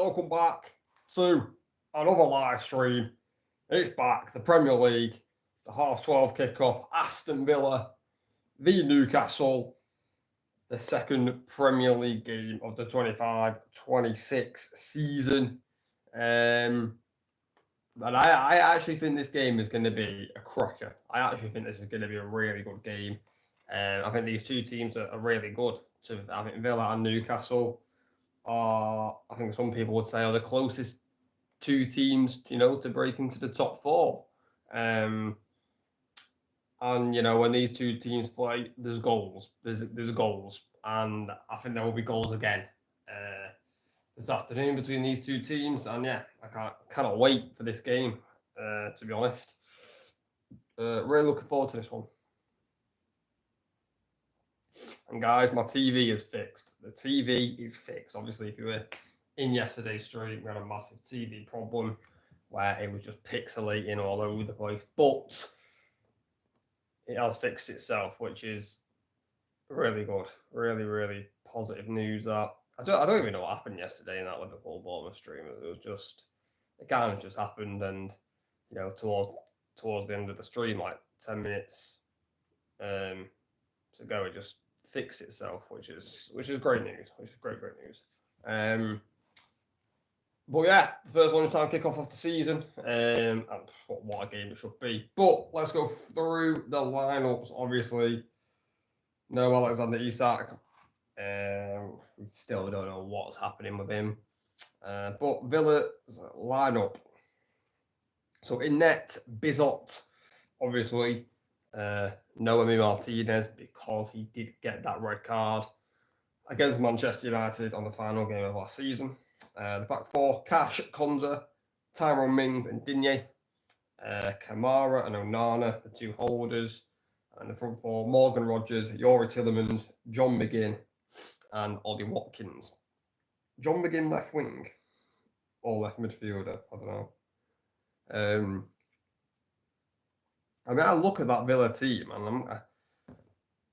welcome back to another live stream. It's back, the Premier League, the 12:30 kickoff, Aston Villa v Newcastle, the second Premier League game of the 25-26 season. And I actually think this game is going to be a cracker. I actually think this is going to be a really good game. I think these two teams are really good. So I think Villa and Newcastle are, I think some people would say, are the closest two teams, to break into the top four. And when these two teams play, there's goals. There's goals, and I think there will be goals again this afternoon between these two teams. And yeah, I cannot wait for this game. To be honest, really looking forward to this one. And guys, my TV is fixed. The TV is fixed. Obviously, if you were in yesterday's stream, we had a massive TV problem where it was just pixelating all over the place. But it has fixed itself, which is really good. Really, really positive news. That I don't even know what happened yesterday in that Liverpool Bournemouth stream. It was just, it kind of just happened, and towards the end of the stream, like 10 minutes to go, it just fixed itself, which is great news. Which is great news. But yeah, the first lunchtime kickoff of the season, and what a game it should be. But let's go through the lineups. Obviously, no Alexander Isak. We still don't know what's happening with him. But Villa's lineup. So in net, Bizot, obviously. Noemi Martinez, because he did get that red card against Manchester United on the final game of last season. The back four, Cash, Konza, Tyrone Mings and Digne. Kamara and Onana, the two holders. And the front four, Morgan Rogers, Yori Tillemans, John McGinn and Ollie Watkins. John McGinn left wing or left midfielder, I don't know. I look at that Villa team and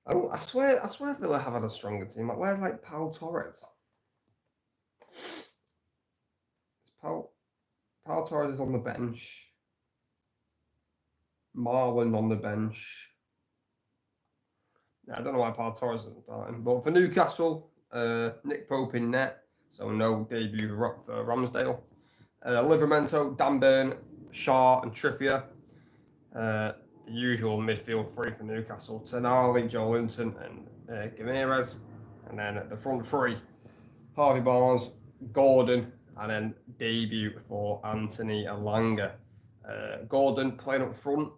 I swear Villa have had a stronger team. Like, where's Pau Torres? Pau Torres is on the bench. Marlon on the bench. Yeah, I don't know why Pau Torres isn't starting. But for Newcastle, Nick Pope in net, so no debut for Ramsdale. Livramento, Dan Burn, Shaw and Trippier. The usual midfield three for Newcastle: Tonali, Joelinton and Gimenez. And then at the front three, Harvey Barnes, Gordon, and then debut for Anthony Elanga. Gordon playing up front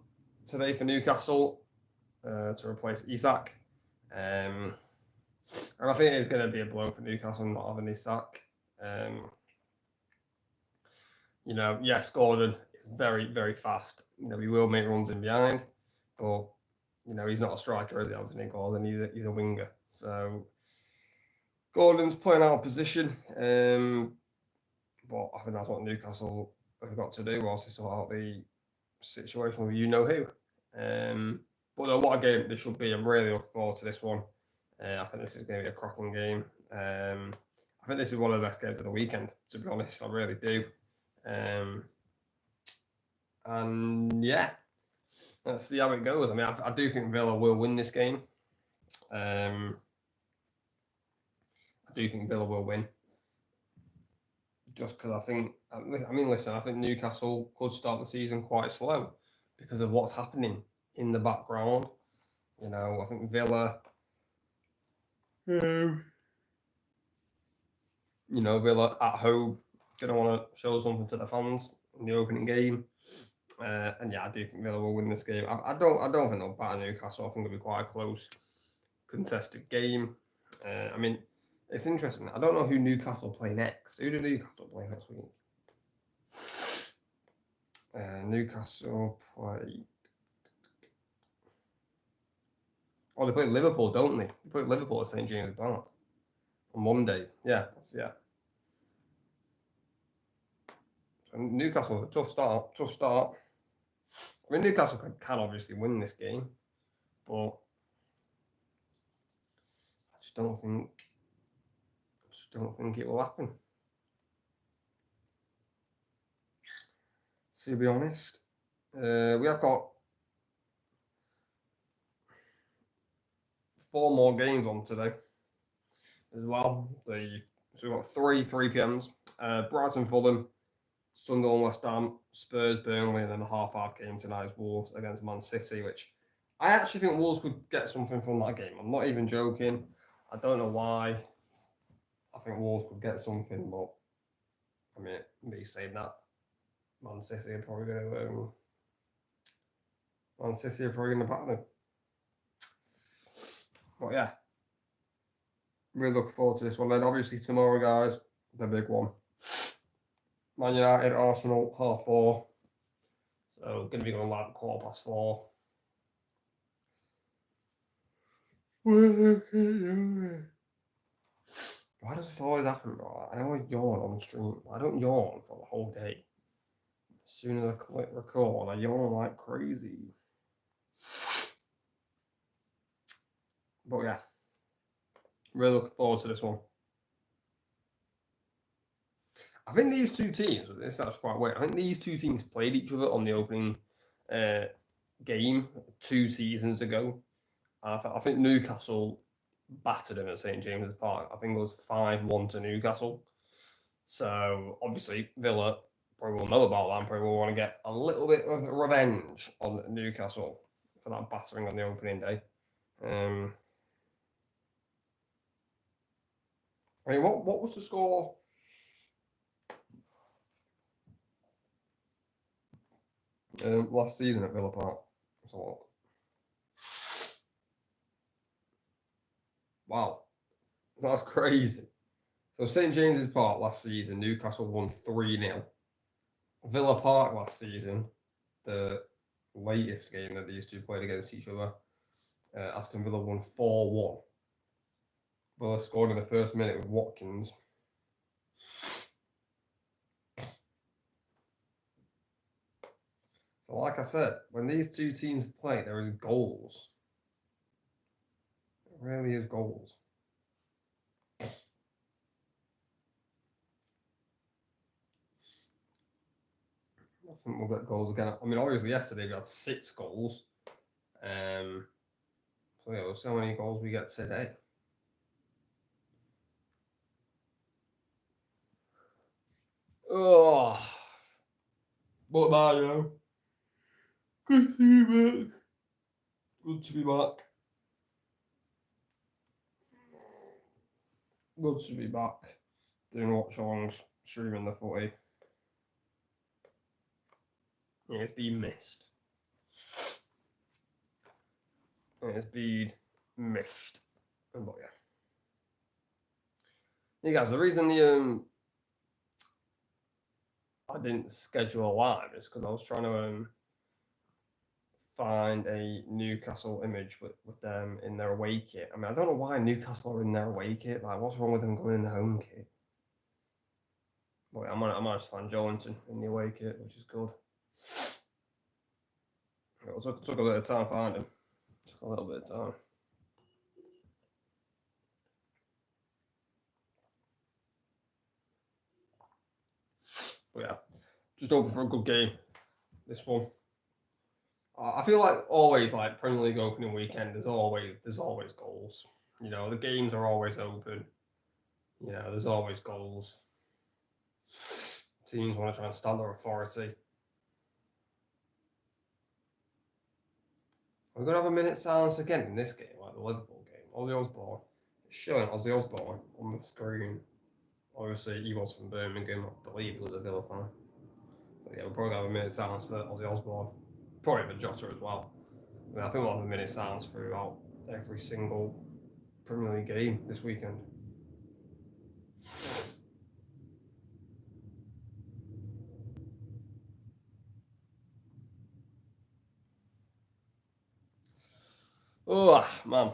today for Newcastle to replace Isak. And I think it's going to be a blow for Newcastle not having Isak. Yes, Gordon is very, very fast. He will make runs in behind, but he's not a striker, is he, Anthony Gordon? He's a winger. So Gordon's playing out of position. But I think that's what Newcastle have got to do whilst they sort out the situation with who. But what a game this should be. I'm really looking forward to this one. I think this is going to be a cracking game. I think this is one of the best games of the weekend, to be honest. I really do. And yeah, let's see how it goes. I do think Villa will win this game. I do think Villa will win. Just because I think Newcastle could start the season quite slow because of what's happening in the background. I think Villa, Villa at home, going to want to show something to the fans in the opening game. And yeah, I do think Villa will win this game. I don't think they'll batter Newcastle. I think it'll be quite a close, contested game. It's interesting. I don't know who Newcastle play next. Who do Newcastle play next week? Newcastle play... Oh, they play Liverpool, don't they? They play Liverpool at St. James Park on Monday. Yeah. So Newcastle, a tough start. Newcastle can obviously win this game, but I just don't think it will happen. to be honest. We have got 4 more games on today as well. So we've got 3 p.m s. Brighton, Fulham, Sunderland, West Ham, Spurs, Burnley, and then the half-hour game tonight is Wolves against Man City, which I actually think Wolves could get something from that game. I'm not even joking. I don't know why. I think Wolves could get something, but I mean, me saying that, Man City are probably going to batter them. But yeah, really looking forward to this one. Then obviously tomorrow, guys, the big one. Man United, Arsenal, 4:30. So going to be going like 4:15. Why does this always happen, bro? I always yawn on stream. I don't yawn for the whole day. As soon as I click record, I yawn like crazy. But yeah, really looking forward to this one. I think these two teams, this is quite weird. I think these two teams played each other on the opening game 2 seasons ago. I think Newcastle battered them at St James's Park. I think it was 5-1 to Newcastle. So obviously Villa probably will know about that and probably will want to get a little bit of revenge on Newcastle for that battering on the opening day. I mean, what was the score? Last season at Villa Park. Let's have a look. Wow, that's crazy. So St James's Park last season, Newcastle won 3-0. Villa Park last season, the latest game that these two played against each other, Aston Villa won 4-1. Villa scored in the first minute with Watkins. So like I said, when these two teams play, there is goals. It really is goals. I think we'll get goals again. I mean, obviously yesterday we had 6 goals. So yeah, we'll see how many goals we get today. Oh, but man, you know, good to be back. Good to be back. Good to be back. Doing Watchalongs, streaming the footy. Yeah, it's been missed. It's been missed. But yeah. You guys, the reason I didn't schedule a live is because I was trying to find a Newcastle image with them in their away kit. I mean, I don't know why Newcastle are in their away kit. Like, what's wrong with them going in the home kit? But yeah, I might just find Jolinton in the away kit, which is good. It took a bit of time to find him. Took a little bit of time. But yeah, just hoping for a good game. This one. I feel like always, like Premier League opening weekend, there's always goals. You know, the games are always open. You know, there's always goals. Teams want to try and stand their authority. We're going to have a minute silence again in this game, like the Liverpool game. Ozzy Osbourne. It's showing Ozzy Osbourne on the screen. Obviously, he was from Birmingham. I believe he was a Villa fan. So yeah, we'll probably have a minute silence for Ozzy Osbourne. Probably for Jota as well. I mean, I think we'll have a minute silence throughout every single Premier League game this weekend. Oh, man.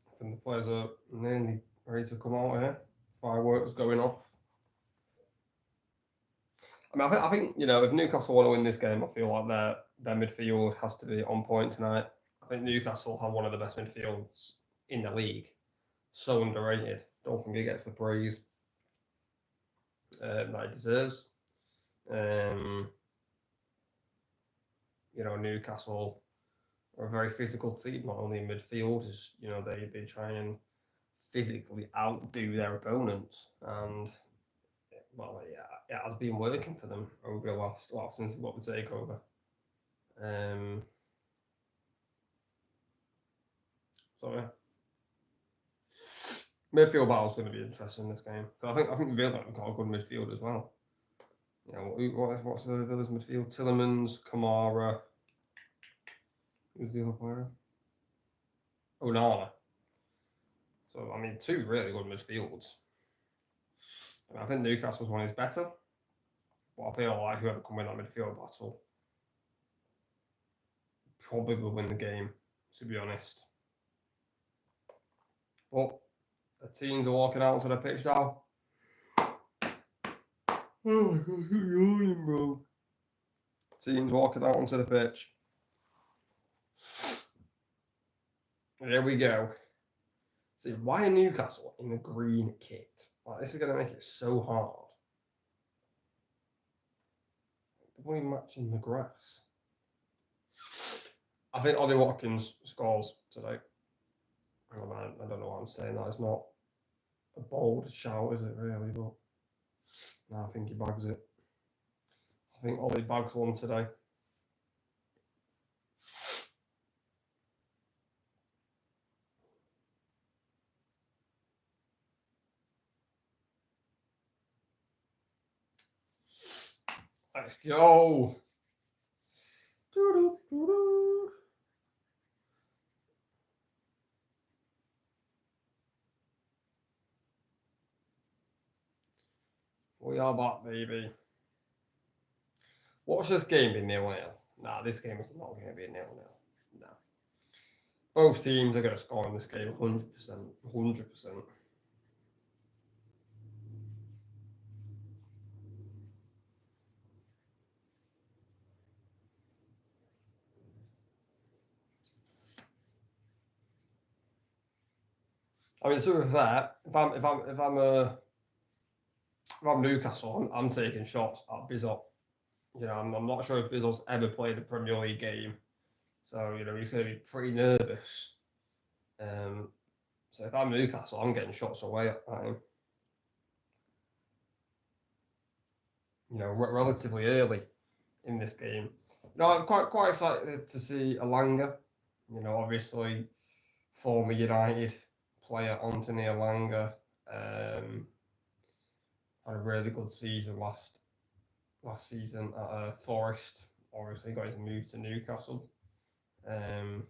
I think the players are nearly ready to come out here. Fireworks going off. I mean, I think you know, if Newcastle want to win this game, I feel like their midfield has to be on point tonight. I think Newcastle have one of the best midfields in the league. So underrated. Don't think he gets the praise that he deserves. You know, Newcastle are a very physical team, not only in midfield, as you know, they try and physically outdo their opponents, and well, yeah, it has been working for them over the last since they got the takeover. So yeah, midfield battle is going to be interesting in this game. I think Villa have got a good midfield as well. You know, what's the Villa's midfield? Tillemans, Kamara. Who's the other player? Onana. So I mean, two really good midfields. I think Newcastle's one is better, but I feel like whoever can win that midfield battle probably will win the game, to be honest. But the teams are walking out onto the pitch now. Oh my god, you're yawning, bro. Teams walking out onto the pitch. Here we go. See, why are Newcastle in a green kit? Like, this is going to make it so hard. They're only matching the grass. I think Ollie Watkins scores today. I don't know why I'm saying that. It's not a bold shout, is it really? But no, I think he bags it. I think Ollie bags one today. Let's go. We are back, baby. Watch this game be 0-0. Nah, this game is not going to be a 0-0. No. Both teams are going to score in this game 100%. 100%. I mean, so with that, if I'm Newcastle, I'm taking shots at Bizot. You know, I'm not sure if Bizot's ever played a Premier League game, so you know he's going to be pretty nervous. So if I'm Newcastle, I'm getting shots away at him. You know, relatively early in this game. You know, I'm quite excited to see Elanga. You know, obviously, former United player Anthony Elanga had a really good season last season at Forest. Obviously, got his move to Newcastle. And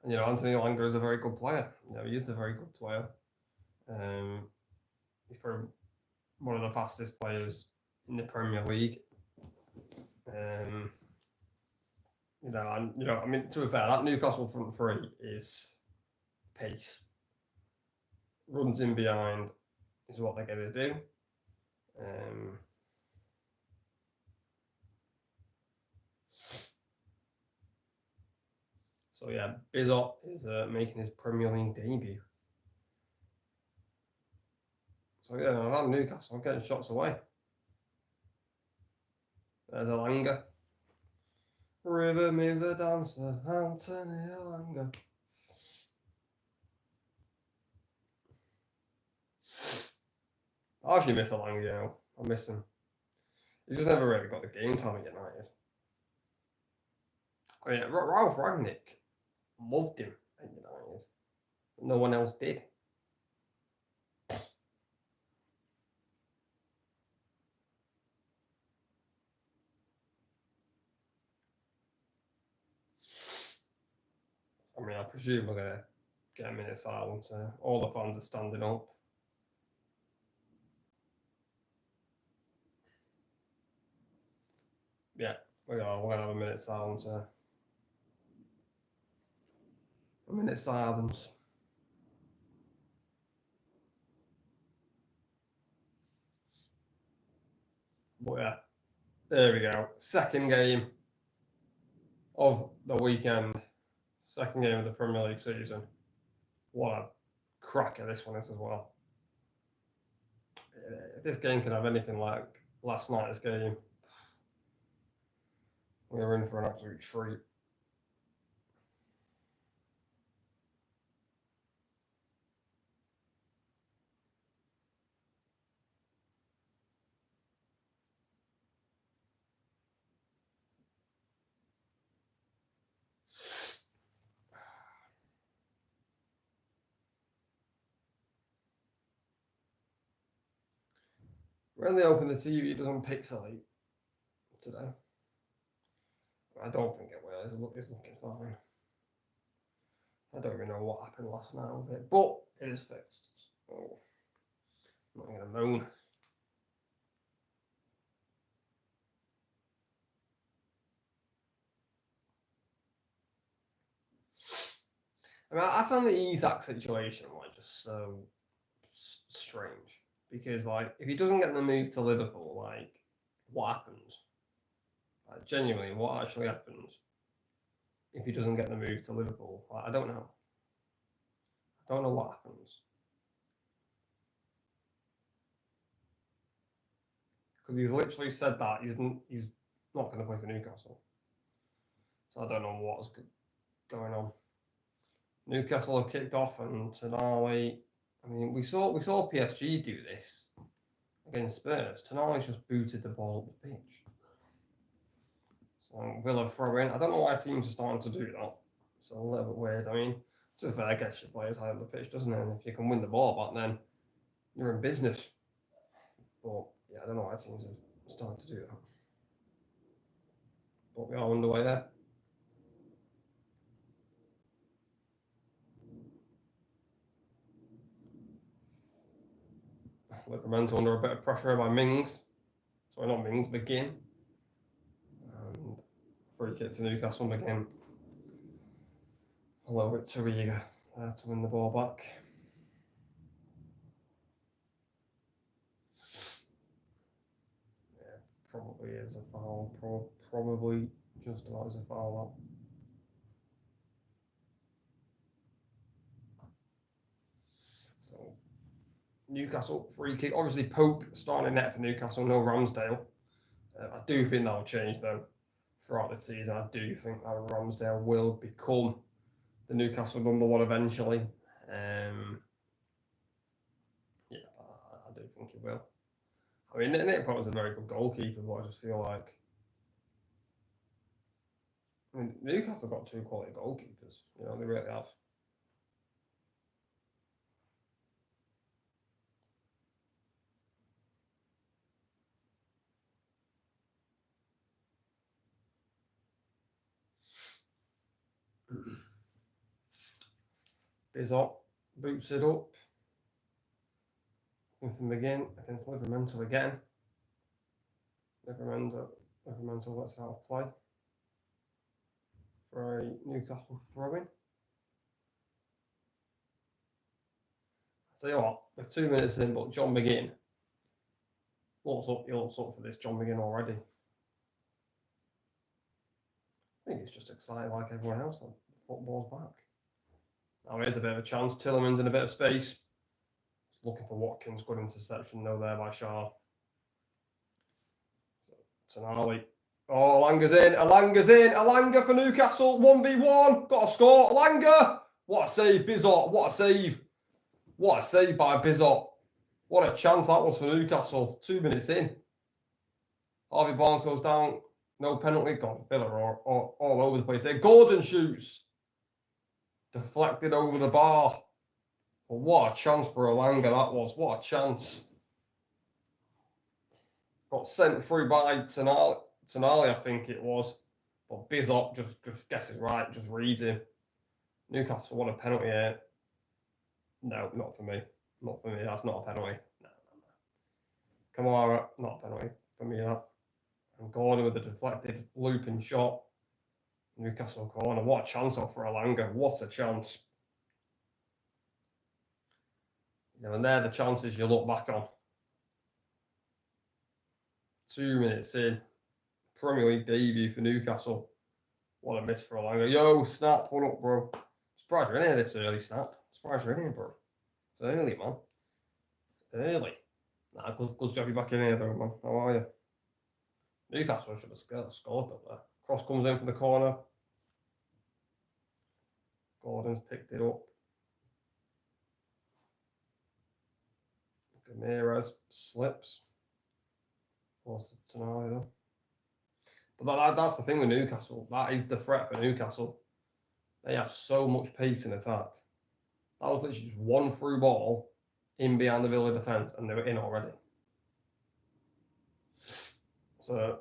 you know, Anthony Elanga is a very good player. You know, he is a very good player. He's probably one of the fastest players in the Premier League. You know, and you know, I mean, to be fair, that Newcastle front three is pace. Runs in behind is what they're going to do. So yeah, Bizot is making his Premier League debut. So yeah, I'm Newcastle. I'm getting shots away. There's Elanga. Rhythm is a dancer, Anthony Elanga. I actually miss Elanga, you know. I miss him. He's just never really got the game time at United. I mean, Ralph Rangnick loved him at United. No one else did. I mean, I presume we're going to get a minute silence. All the fans are standing up. Yeah, we're going to have a minute silence. A minute silence. But yeah, there we go. Second game of the weekend. Second game of the Premier League season. What a cracker this one is as well. this game can have anything like last night's game, we were in for an absolute treat. When they open the TV, it doesn't pixelate today. I don't think it will. It's looking fine. I don't even know what happened last night with it, but it is fixed. So I'm not going to moan. I mean, I found the Isak situation like just so strange because, like, if he doesn't get the move to Liverpool, like, what happens? Like, genuinely, what actually happens if he doesn't get the move to Liverpool? Like, I don't know. I don't know what happens because he's literally said that he's not going to play for Newcastle. So I don't know what's going on. Newcastle have kicked off, and Tonali. I mean, we saw PSG do this against Spurs. Tonali's just booted the ball up the pitch. So Villa throw in. I don't know why teams are starting to do that. It's a little bit weird. I mean, to be fair, gets your players high on the pitch, doesn't it? And if you can win the ball back, then you're in business. But yeah, I don't know why teams are starting to do that. But we are underway there. Liverpool under a bit of pressure by Mings. Sorry, not Mings, McGinn. And free kick to Newcastle, McGinn. A little bit too eager to win the ball back. Yeah, probably is a foul. Probably just about as a foul. So Newcastle free kick. Obviously, Pope starting net for Newcastle. No Ramsdale. I do think that'll change though throughout the season. I do think that Ramsdale will become the Newcastle #1 eventually. Yeah, I do think he will. I mean, Nick Pope was a very good goalkeeper, but I just feel like Newcastle got 2 quality goalkeepers. You know, they really have. Bizot boots it up. From again against Liverpool again. Liverpool lets it out of play for a Newcastle throw-in. I'll tell you what, we're 2 minutes in, but John McGinn he looks up for this John McGinn already. I think he's just excited like everyone else that the football's back. Now here's a bit of a chance. Tillerman's in a bit of space. Looking for Watkins. Good interception though there by Shaw. So, Tonali. Oh, Alanga's in. Alanga for Newcastle. 1v1. Got to score. Alanga. What a save, Bizot. What a save. What a save by Bizot. What a chance that was for Newcastle. 2 minutes in. Harvey Barnes goes down. No penalty. God, Villa are all over the place there. Gordon shoots. Deflected over the bar. But what a chance for Alanga that was. What a chance. Got sent through by Tonali, I think it was. But Bizot just gets it right, just reads him. Newcastle won a penalty here. No, not for me. Not for me. That's not a penalty. No. Kamara, not a penalty for me, that. And Gordon with the deflected looping shot. Newcastle corner. What a chance off for Alanga. What a chance. You know, and they're the chances you look back on. 2 minutes in. Premier League debut for Newcastle. What a miss for Alanga. Yo, Snap, what up, bro? Surprised you're in here this early, Snap. Surprised you're in here, bro. It's early, man. It's early. Nah, good to have you back in here, though, man. How are you? Newcastle should have scored up there. Cross comes in from the corner. Gordon's picked it up. Ramirez slips. What's the Tonali, though? But that's the thing with Newcastle. That is the threat for Newcastle. They have so much pace in attack. That was literally just one through ball in behind the Villa defence, and they were in already. So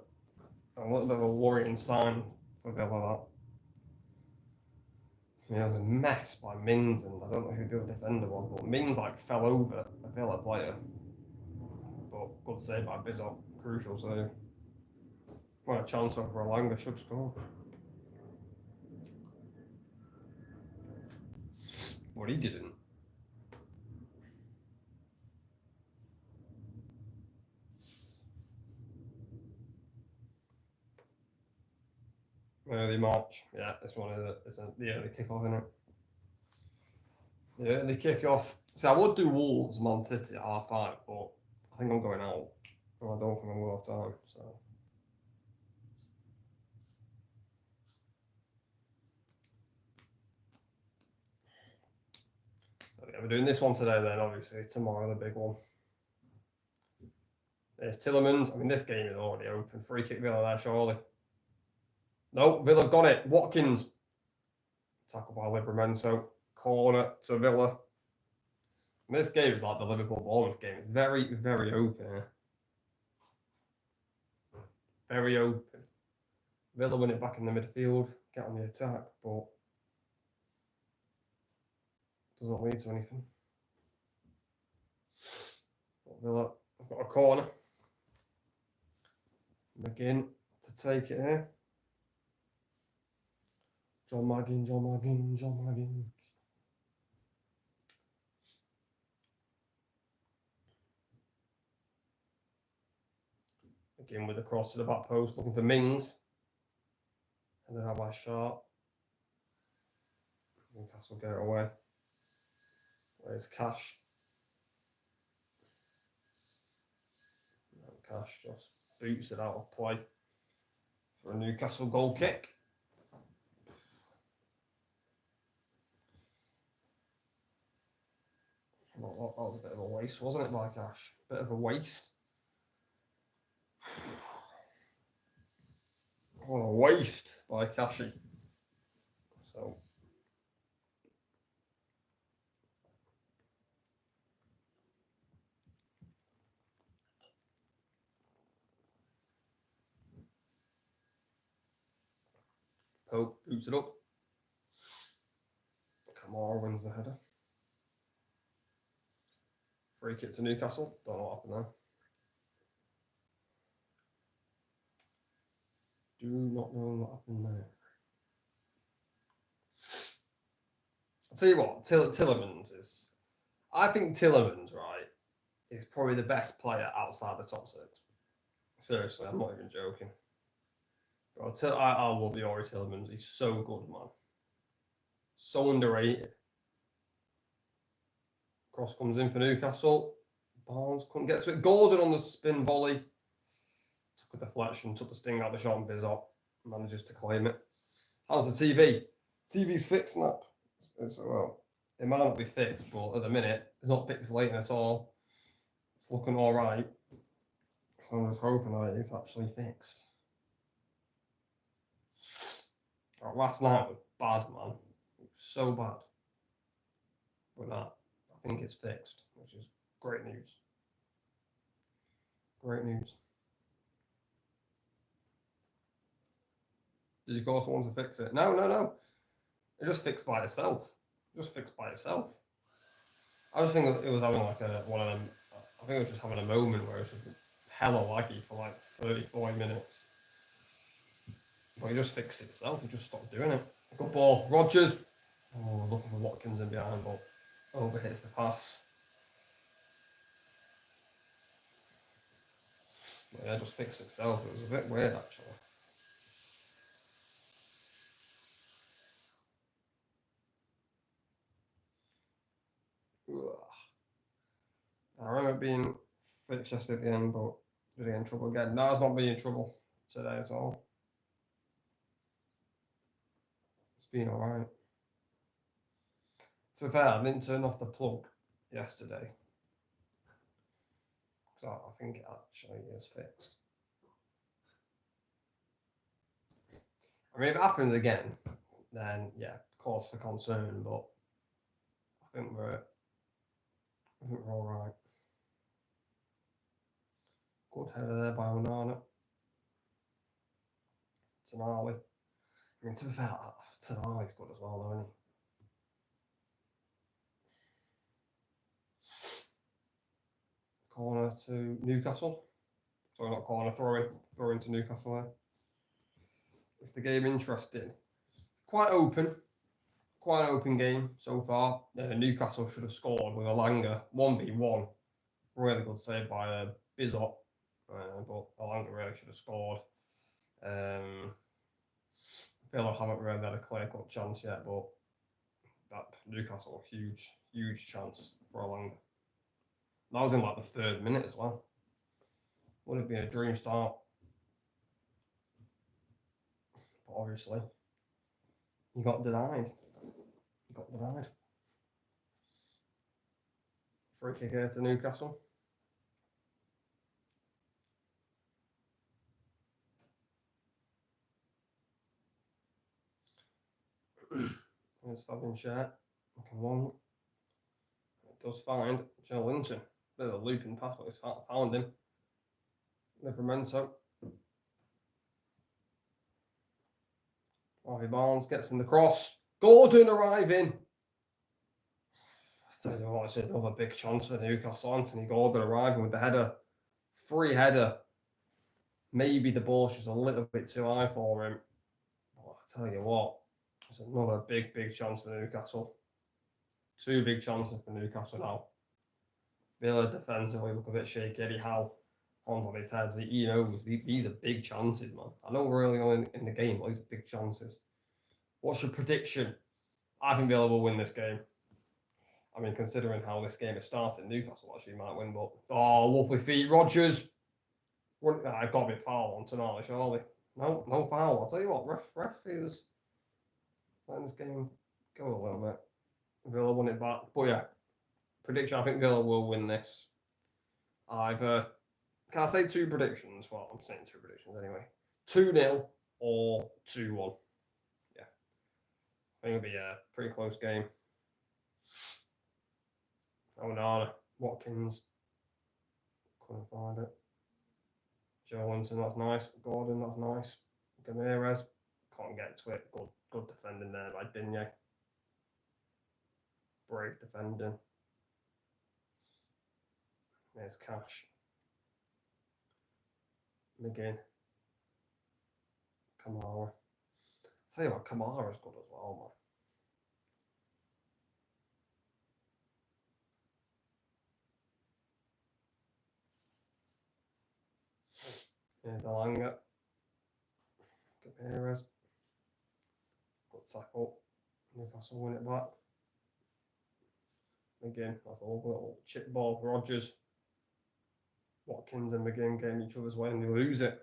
a little bit of a worrying sign for Villa, that. It was a mess by Mings, and I don't know who the other defender was, but Mings fell over a Villa player. But good save by Bizot, crucial save. Well, a chance over Alanga should score. Well, he didn't. Early March. Yeah, this one is the early kick-off, isn't it? The early kick-off. See, I would do Wolves Man City at 5:30, but I think I'm going out. And I don't think I'm going to have time, so. Yeah, we're doing this one today then, obviously. Tomorrow, the big one. There's Tillemans. I mean, this game is already open. Free kick Villa there, surely. No, Villa got it. Watkins. Tackle by Livramento. Corner to Villa. And this game is like the Liverpool-Bournemouth game. It's very, very open. Very open. Villa win it back in the midfield. Get on the attack, but doesn't lead to anything. But Villa have got a corner. McGinn to take it here. John Maggin. Again with the cross to the back post, looking for Mings. And then out by Sharp. Newcastle get it away. Where's Cash? And Cash just boots it out of play for a Newcastle goal kick. Well, that was a bit of a waste, wasn't it, by Cash? Bit of a waste. What a waste by Cashy. So. Pope boots it up. Kamara wins the header. Free kick to Newcastle. Don't know what happened there. Do not know what happened there. I'll tell you what, Tillemans is. I think Tillemans, right, is probably the best player outside the top 6. Seriously, I'm not even joking. Bro, I love Yori Tillemans. He's so good, man. So underrated. Cross comes in for Newcastle. Barnes couldn't get to it. Gordon on the spin volley. Took a deflection, took the sting out of the shot, and Bizot manages to claim it. How's the TV? TV's fixed up. Well, it might not be fixed, but at the minute, it's not pixelating at all. It's looking all right. So I'm just hoping that it's actually fixed. Last night was bad, man. It was so bad. But nah, I think it's fixed, which is great news. Great news. Did you call someone to fix it? No. It just fixed by itself. I just think it was having one of them. I think it was just having a moment where it was just hella laggy for 30, 40 minutes. But it just fixed itself. It just stopped doing it. Good ball. Rodgers. Oh, looking for Watkins in behind, but overhits the pass. But yeah, it just fixed itself. It was a bit weird, actually. I remember being fixed yesterday at the end, but did he get in trouble again? No, he's not been in trouble today at all. It's been alright. To be fair, I didn't turn off the plug yesterday. So I think it actually is fixed. I mean, if it happens again, then yeah, cause for concern, but I think we're all right. Good header there by Onana. Tonali. I mean, to be fair, Tonali's good as well, though, isn't he? Corner to Newcastle. Sorry, not corner, throw into Newcastle there. Is the game interesting? Quite an open game so far. Newcastle should have scored with Alanga 1v1. Really good save by Bizot, but Alanga really should have scored. Villa haven't really had a clear-cut chance yet, but that Newcastle, huge chance for Alanga. That was in like the 3rd minute as well. Would have been a dream start. But obviously, you got denied. Free kick here to Newcastle. There's Fabian Schär. Looking long. It does find Joe Linton. Bit of a looping pass, but it's found him. Livramento. Harvey Barnes gets in the cross. Gordon arriving. I tell you what, it's another big chance for Newcastle. Anthony Gordon arriving with the header. Free header. Maybe the ball's just a little bit too high for him. But I tell you what, it's another big chance for Newcastle. 2 big chances for Newcastle now. Villa defensively look a bit shaky. Eddie Howe on his head. He knows these are big chances, man. I know we're early on in the game, but these are big chances. What's your prediction? I think Villa will win this game. I mean, considering how this game has started, Newcastle actually might win, but lovely feet. Rodgers. I've got to be a foul on Tonali, surely. No foul. I'll tell you what, ref is letting this game go a little bit. Villa won it back. But yeah, prediction, I think Villa will win this. Either, can I say 2 predictions? Well, I'm saying 2 predictions anyway. 2-0 or 2-1. Yeah. I think it'll be a pretty close game. Onana, Watkins. Couldn't find it. Joe Linton, that's nice. Gordon, that's nice. Gamirez, can't get to it. Good defending there by Digne. Brave defending. There's Cash. McGinn. Kamara. I'll tell you what, Kamara's good as well, man. Here's Alanga. Gamirez. Good tackle. Newcastle win it back. McGinn, that's a little chip ball. Rodgers. Watkins and McGinn getting each other's way and they lose it.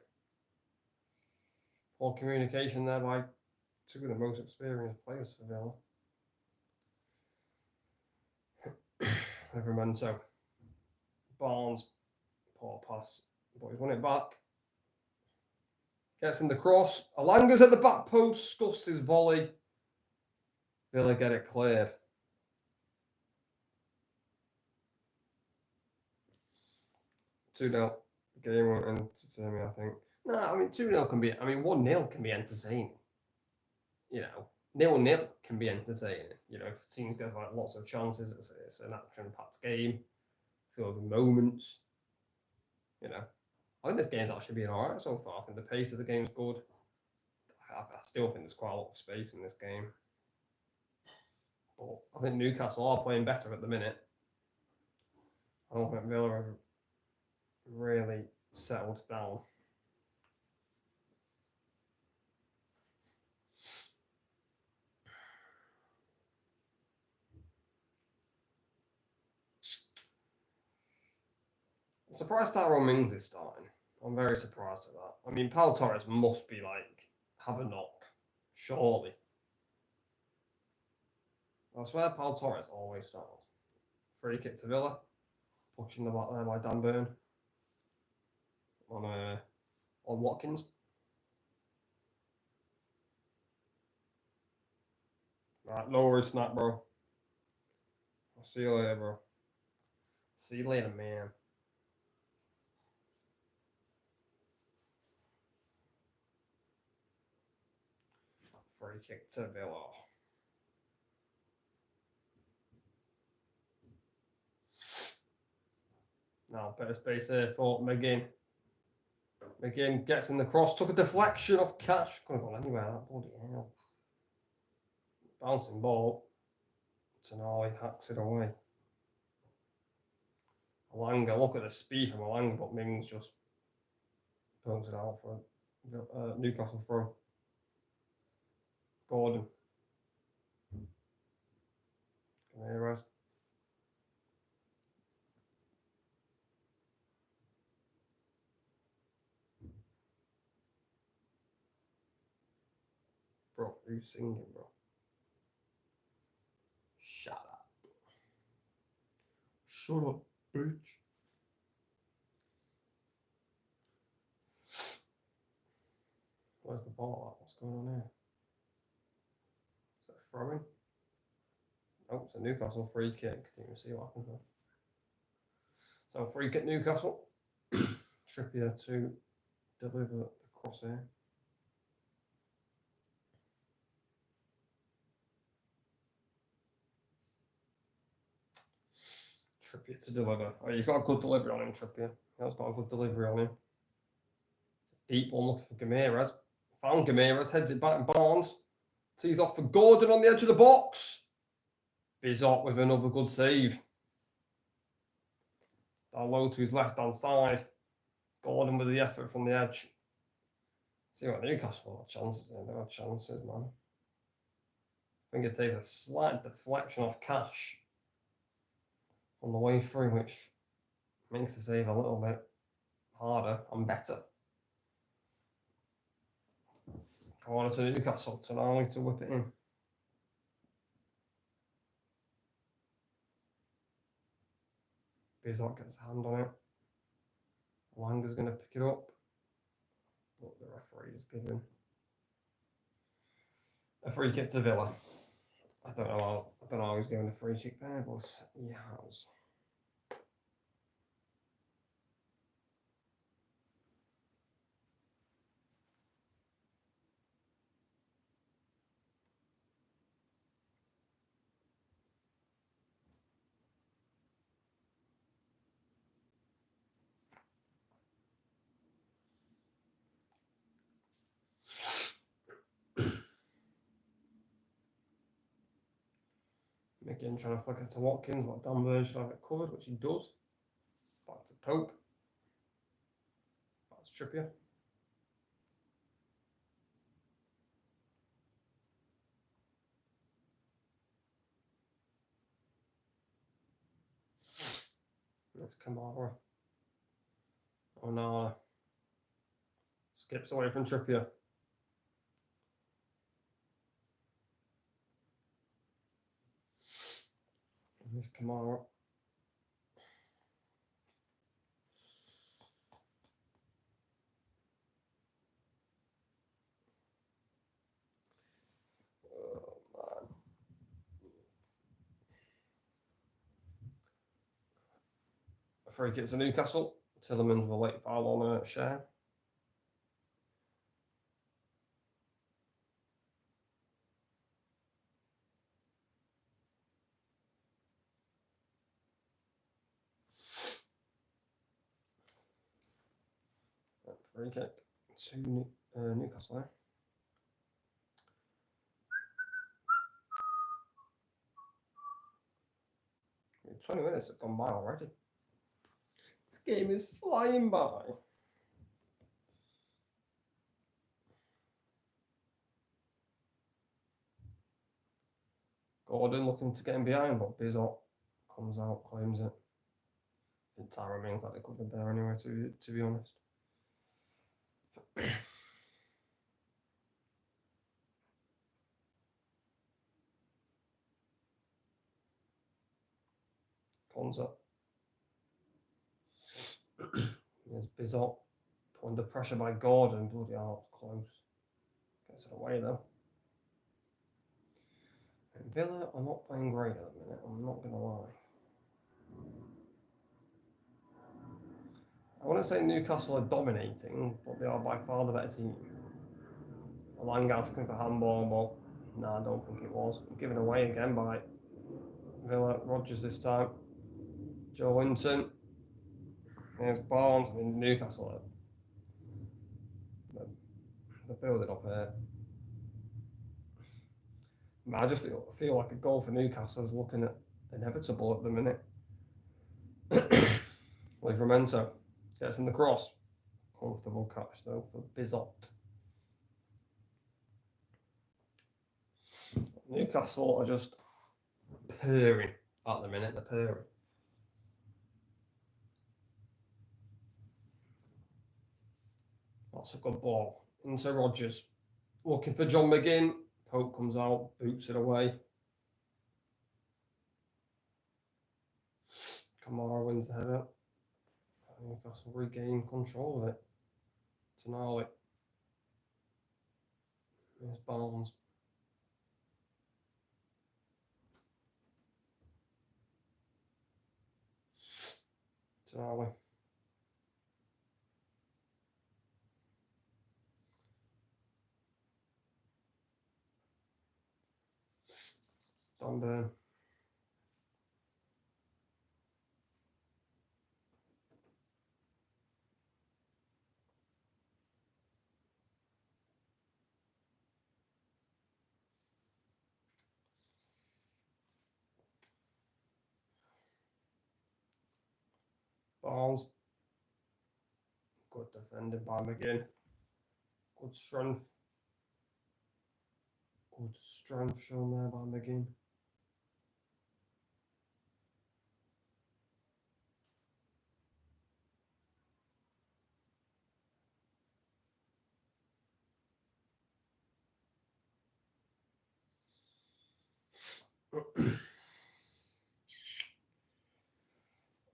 Poor communication there by 2 of the most experienced players for Villa. Livramento. Barnes. Poor pass. But he's won it back. Gets in the cross. Alanga's at the back post. Scuffs his volley. Villa get it cleared. Two 0. The game won't entertain me, I think. No, I mean 2-0 can be. I mean 1-0 can be entertaining. You know, 0-0 can be entertaining. You know, if teams get like lots of chances, it's an action-packed game. Filled with moments. You know, I think this game's actually been alright so far. I think the pace of the game's good. I still think there's quite a lot of space in this game. But I think Newcastle are playing better at the minute. I don't think Villa have really settled down. surprised Tyrone Mings is starting. I'm very surprised at that. I mean, Pal Torres must be like, have a knock. Surely. I swear Pal Torres always starts. Free kick to Villa. Pushing the back there by Dan Burn. On Watkins. Right, no worries, snap, bro. I'll see you later, bro. See you later, man. Free kick to Villa. Now, better space there for McGinn. McGinn gets in the cross, took a deflection off Cash. Couldn't have gone anywhere, that bloody hell. Bouncing ball. Tonali hacks it away. Alanga, look at the speed from Alanga, but Mings just pulls it out for Newcastle throw. Gordon. Ramirez. Bro, who's singing, bro? Shut up. Shut up, bitch. Where's the ball at? What's going on here? Is that throwing? Oh, it's a Newcastle free kick. Can you see what happens there? So free kick Newcastle. Trippier to deliver the cross here. Trippier to deliver. Oh, you've got a good delivery on him, Trippier. He has got a good delivery on him. Deep one looking for Gamirez. Found Gamirez, heads it back. Barnes tees off for Gordon on the edge of the box. Bizot with another good save. Down low to his left hand side. Gordon with the effort from the edge. See what Newcastle had chances in. They had chances, man. I think it takes a slight deflection off Cash on the way through, which makes the save a little bit harder and better. Corner to Newcastle. Tonali to whip it in. Bizot gets a hand on it. Langer's going to pick it up. But the referee is given a free kick to Villa. I don't know how he's giving a free kick there, but he has. McGinn trying to flick it to Watkins, but Dan Burn should have it covered, which he does. Back to Pope. That's Trippier. That's Kamara. Onana. Skips away from Trippier. There's Kamara. Oh, man. A free kick to Newcastle. Tillerman with a late foul on a share. Free kick to Newcastle there. I mean, 20 minutes have gone by already. This game is flying by. Gordon looking to get him behind, but Bizot comes out, claims it. Tyrone Mings like they covered there anyway, to be honest. Conza. There's Bizot. Put under pressure by Gordon. Bloody hell, close. Gets it away though. And Villa are not playing great at the minute, I'm not going to lie. I wouldn't say Newcastle are dominating, but they are by far the better team. Lang asking for handball, but no, I don't think it was. Given away again by Villa. Rodgers this time. Joe Winton. There's Barnes. I mean, Newcastle. They're building up here. I just feel like a goal for Newcastle is looking inevitable at the minute. Livramento gets in the cross. Comfortable catch though for Bizot. Newcastle are just purring at the minute. They're purring. That's a good ball. Into Rodgers. Looking for John McGinn. Pope comes out, boots it away. Kamara wins the header. Newcastle regain control of it. Tonali. There's Barnes. Tonali. Dunburn. Barnes. Good defending by McGinn. Good strength. Good strength shown there by McGinn.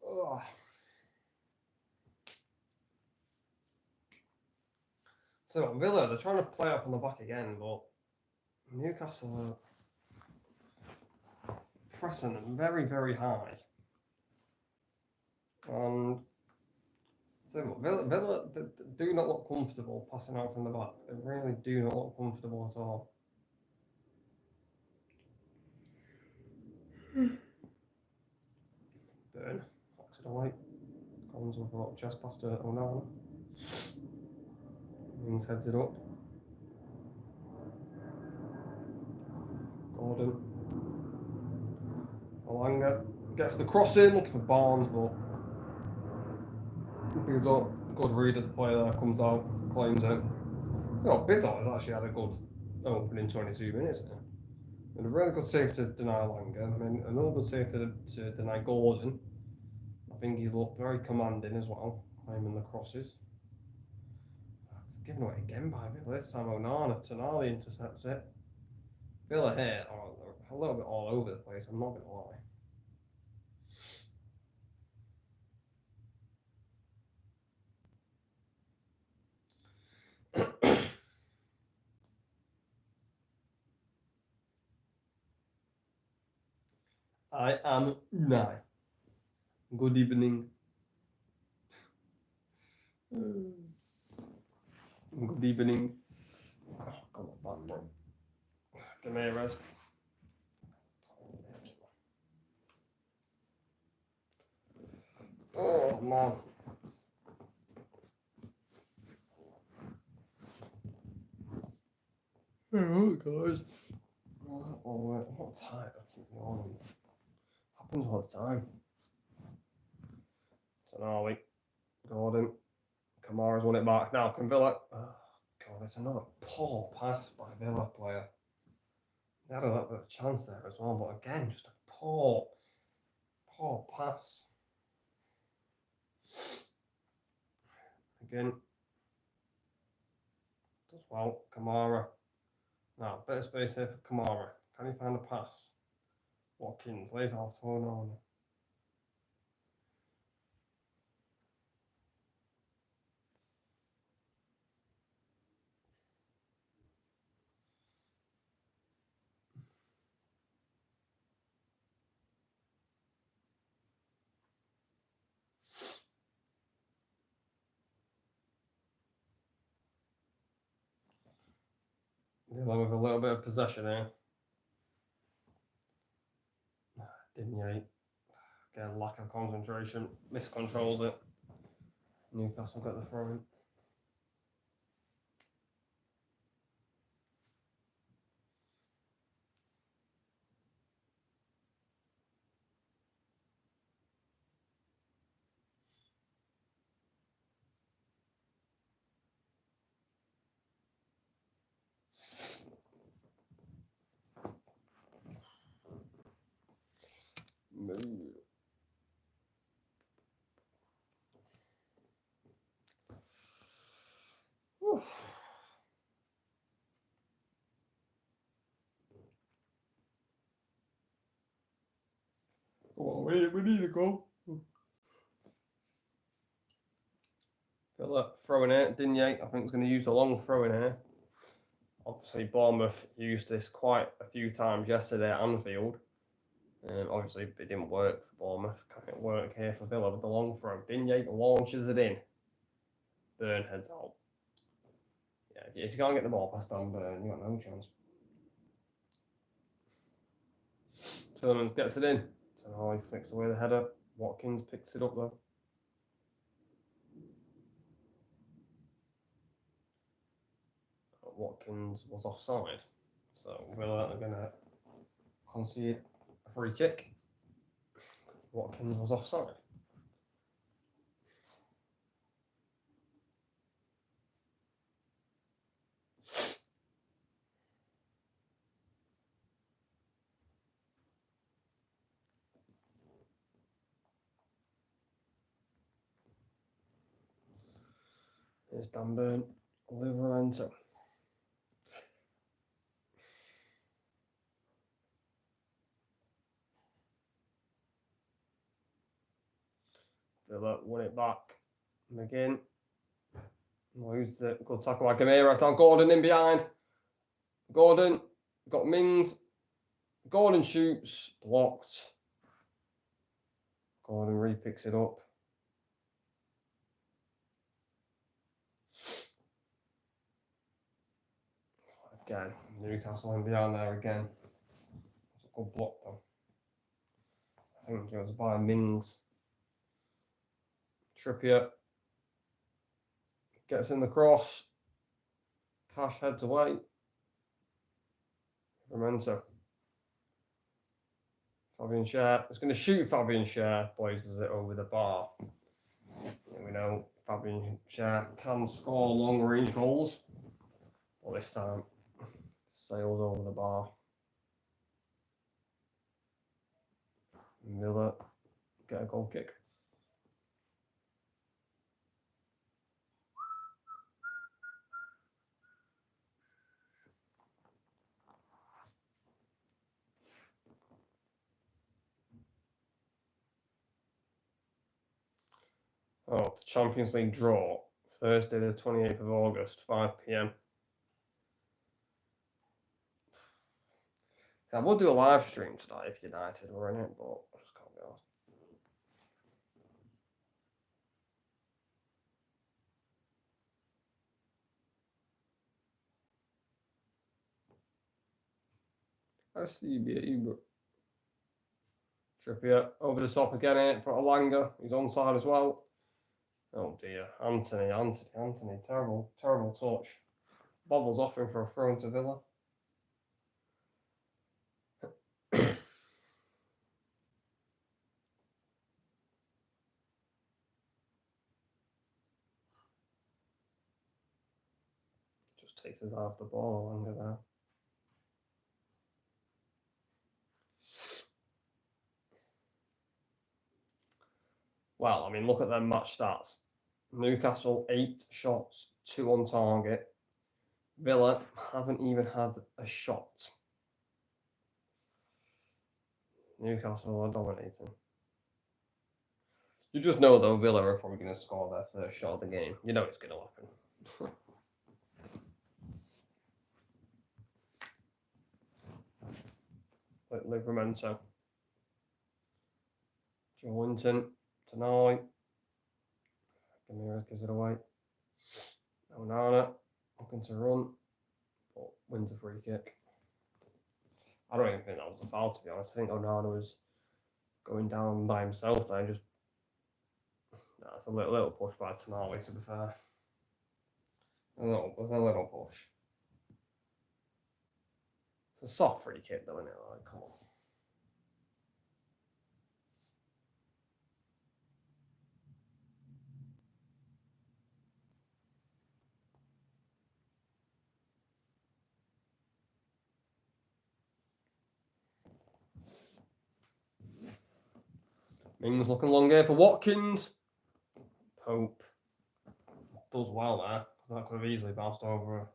Oh. So Villa, they're trying to play out from the back again, but Newcastle are pressing them very, very high. And so Villa do not look comfortable passing out from the back. They really do not look comfortable at all. Burn, knocks it away. Collins with a little chest pass to Onana. Mings heads it up. Gordon. Alanga gets the cross in, looking for Barnes, but Bizot, good read of the play there, comes out, claims it. Bizot has actually had a good opening 22 minutes here. And a really good save to deny Langa. I mean, another good save to deny Gordon. I think he's looked very commanding as well, claiming the crosses. It's given away again by Villa. This time Onana. Tonali intercepts it. Villa here are a little bit all over the place, I'm not going to lie. I am Unai. Good evening. Good evening. Oh, come on, back, bro. Give me a res. Oh, man. Alright, guys. Oh, I'm not tired. I keep yawning. Happens all the time. Tonali, Gordon, Kamara's won it back. Now, can Villa... Oh, God, it's another poor pass by a Villa player. They had a little bit of a chance there as well, but again, just a poor pass. Again. Does well. Kamara. Now, better space here for Kamara. Can he find a pass? Watkins lays off to Onana. Villa with a little bit of possession here. Digne. Again, lack of concentration. Miscontrolled it. Newcastle got the throw in. Oh, we need a goal. Villa throwing it. Digne, I think, is going to use the long throw in here. Obviously, Bournemouth used this quite a few times yesterday at Anfield. Obviously, it didn't work for Bournemouth. Can't work here for Villa with the long throw. Digne launches it in. Burn heads out. Yeah, if you can't get the ball past Dan Burn, you got no chance. Tillmans gets it in. So he flicks away the header. Watkins picks it up though. Watkins was offside. So Villa are going to concede a free kick. Watkins was offside. Here's Dan Burn, Liverento. Villa won it back. McGinn loses it. Good tackle by Gamera. Down Gordon in behind. Gordon got Mings. Gordon shoots. Blocked. Gordon re-picks it up. Again, Newcastle in behind there again. It's a good block though. I think it was by Mings. Trippier gets in the cross. Cash heads away. Memento. Fabian Schär is going to shoot Fabian Schär, blazes it over the bar. And we know Fabian Schär can score long range goals. But this time, sails over the bar. Miller get a goal kick. Oh, the Champions League draw, Thursday the 28th of August, 5 p.m. So I will do a live stream tonight if United were in it, but I just can't be asked. I see you, Trippier over the top again in for Alanga. He's onside as well. Oh dear, Anthony, terrible touch. Bobbles off him for a throw into Villa. Just takes his eye off the ball, Alanga there. Well, I mean, look at their match stats. Newcastle, 8 shots, 2 on target. Villa haven't even had a shot. Newcastle are dominating. You just know, though, Villa are probably going to score their first shot of the game. You know it's going to happen. Livramento. Joelinton tonight. Ramirez gives it away. Onana looking to run, but wins a free kick. I don't even think that was a foul, to be honest. I think Onana was going down by himself there. That's a little push by Tonali, to be fair. A little push. It's a soft free kick, though, isn't it? Like, come on. Mings looking long here for Watkins. Pope does well there. That could have easily bounced over him.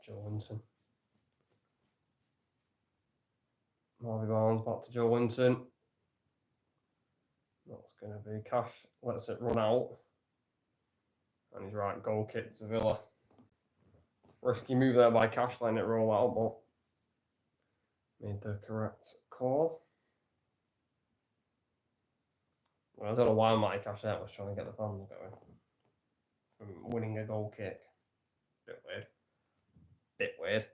Joelinton. Harvey Barnes back to Joelinton. That's going to be Cash. Lets it run out. And he's right, goal kick to Villa. Risky move there by Cash, letting it roll out, but made the correct call. Well, I don't know why Matty Cash there was trying to get the fans going from winning a goal kick. Bit weird.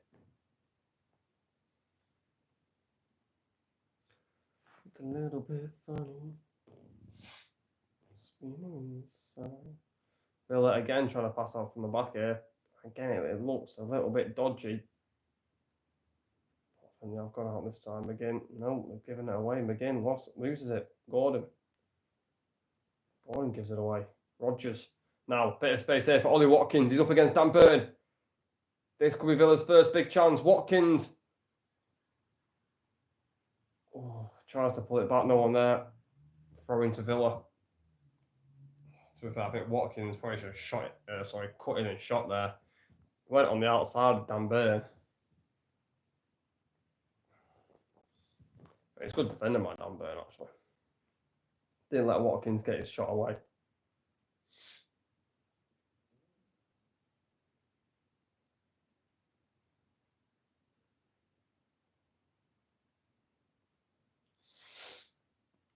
It's a little bit funny. Spinning inside. Villa again trying to pass out from the back here. Again, it looks a little bit dodgy. And I've gone out this time. McGinn, no, they've given it away. McGinn loses it. Gordon gives it away. Rodgers. Now, bit of space here for Ollie Watkins. He's up against Dan Burn. This could be Villa's first big chance. Watkins. Tries to pull it back. No one there. Throw into Villa. To be fair, I think Watkins probably should have shot it. Cut in and shot there. Went on the outside of Dan Burn. It's good defending by Dan Burn, actually. Didn't let Watkins get his shot away.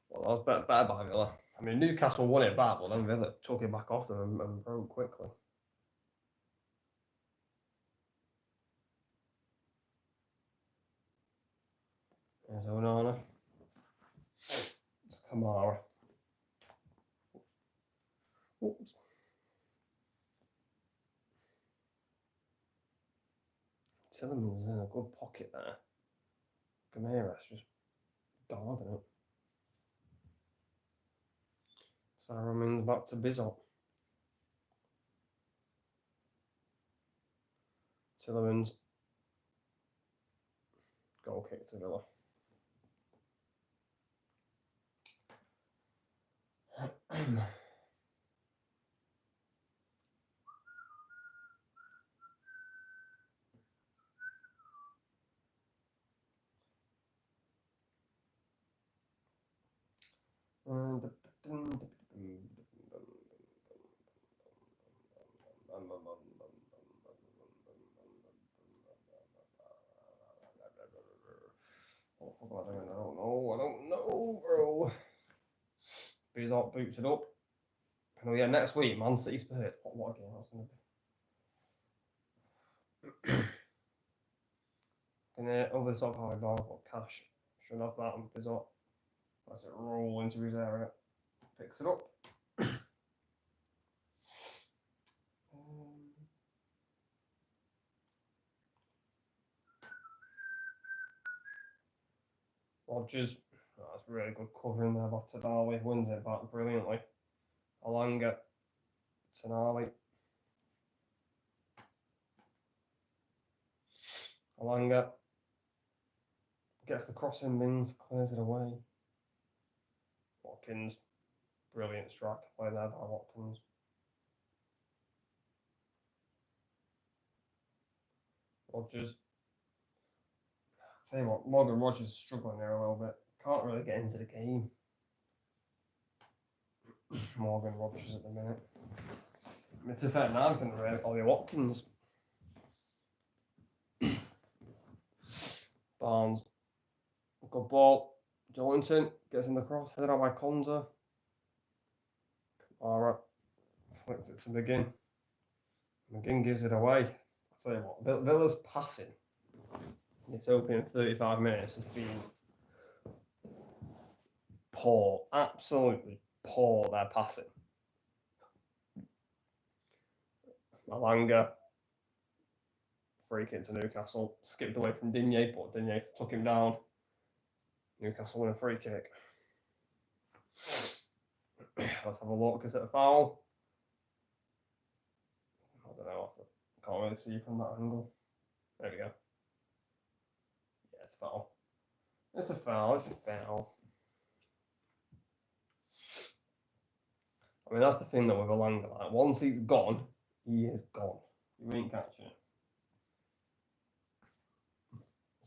Well, that was better by Villa. I mean, Newcastle won it back, but then Villa took it back off them and broke quickly. There's Onana. Kamara. Oops. Tillman's in a good pocket there. Kamara's just guarding it. Saramins back to Bizot. Tillman's goal kick to Villa. I don't know, bro. Bizot boots it up. Oh yeah, next week, Man City Spurs. What a game that's going to be. And then over the top, Harvey Barnes, Cash should have that, and Bizot lets it roll into his area. Picks it up. Rodgers, that's really good covering there by Tonali, wins it back brilliantly. Alanga, Tonali. Alanga Gets the crossing wins, clears it away. Watkins, brilliant strike play there by Watkins. Rogers. I'll tell you what, Morgan Rogers is struggling there a little bit. Can't really get into the game. Morgan Rogers at the minute. I mean, to be fair, now I'm going to rate Ollie Watkins. Barnes. Good ball. Jolinton gets in the cross. Headed out by Konza. Kamara flicks it to McGinn. McGinn gives it away. I'll tell you what, Villa's passing. It's open in 35 minutes. Has been poor. Absolutely poor, their passing. Malanga. Free kick to Newcastle. Skipped away from Digne, but Digne took him down. Newcastle win a free kick. Let's have a look. Is it a foul? I don't know. I can't really see from that angle. There we go. Yeah, it's a foul. It's a foul. It's a foul. I mean, that's the thing though with Malanga. Like, once he's gone, he is gone. You ain't catching it.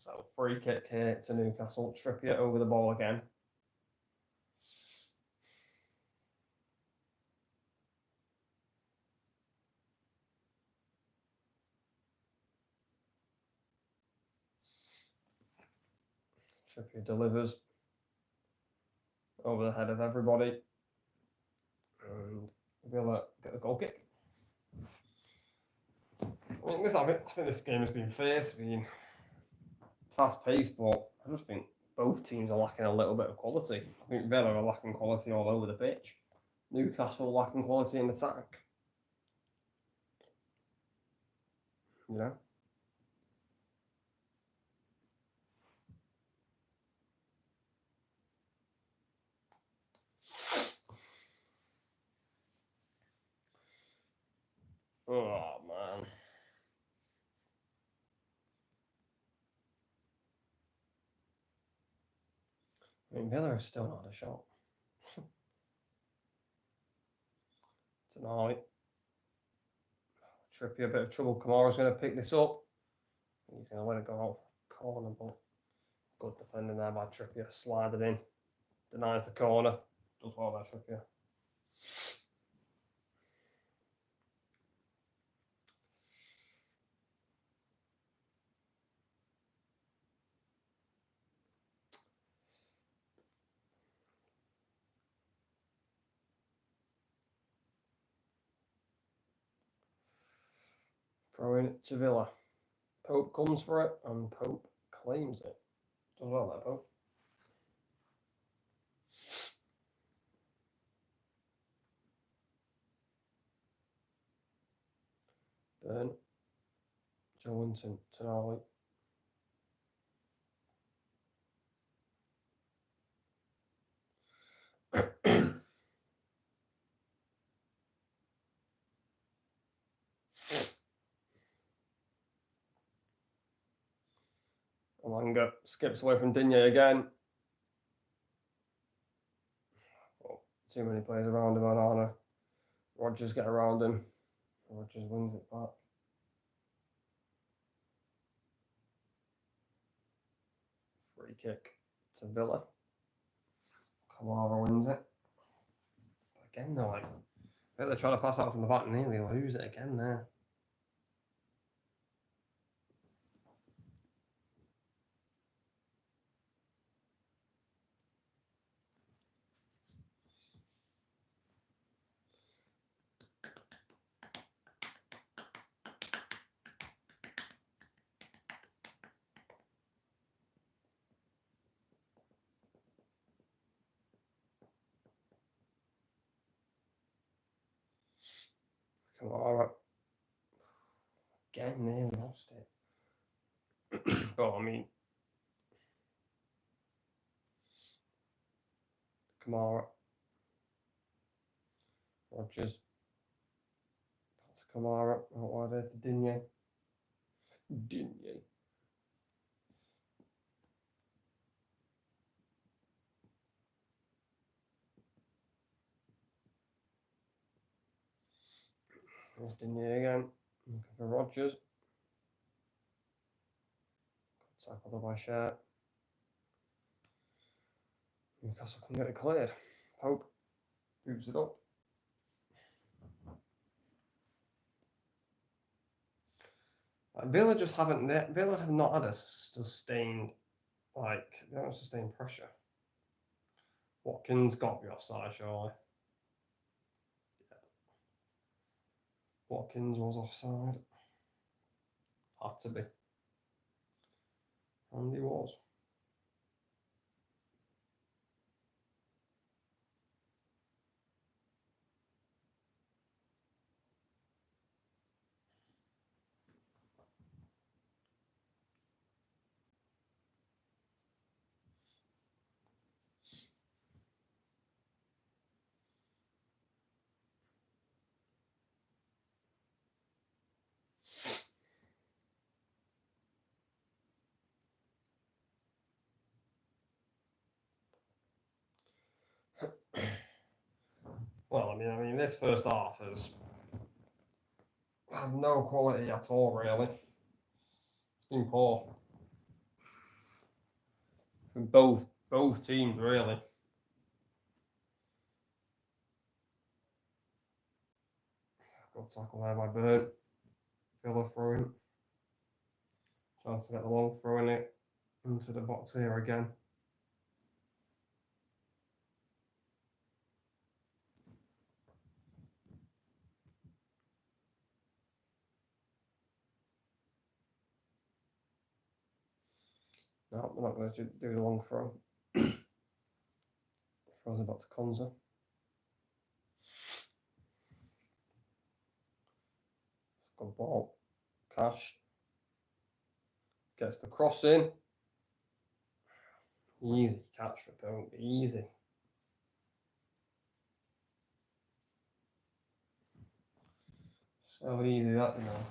So, free kick here to Newcastle. Trippier over the ball again. Trippier delivers over the head of everybody. And Villa get the goal kick. I think this game has been fierce, been fast paced, but I just think both teams are lacking a little bit of quality. I think Villa are lacking quality all over the pitch. Newcastle lacking quality in the attack. You know? Oh, man. I mean, Villa have still not had a shot. Tonight. Trippier, a bit of trouble. Kamara's going to pick this up. He's going to let it go out corner, but good defending there by Trippier. Sliding in. Denies the corner. Does well there, Trippier. Throwing it to Villa. Pope comes for it, and Pope claims it. Does well there, Pope. Burn. Jolinton, Tonali. Malanga skips away from Digne again. Oh, too many players around him, Onana. Rogers get around him. Rogers wins it back. Free kick to Villa. Kamara wins it. Again, though, like, they're trying to pass out from the back and nearly lose it again there. Kamara. Again, nearly lost it. But, I mean, Kamara. Rogers. That's Kamara. Out wide there to Digne. Digne. Here's Digne again. Looking for Rodgers. Tackled by Share. Newcastle can get it cleared. Pope moves it up. Villa just haven't. Villa have not had a sustained, they don't sustain pressure. Watkins got to be offside, surely. Yeah. Watkins was offside. Had to be. And he was. Well, I mean, this first half has no quality at all, really. It's been poor from both teams, really. Good tackle there by Burnt. Villa throwing. Chance to get the long throwing it into the box here again. No, we're not going to do the long throw. Throws it back to Konza. Good ball. Cash. Gets the cross in. Easy catch for Pope. Easy. So easy that, you know.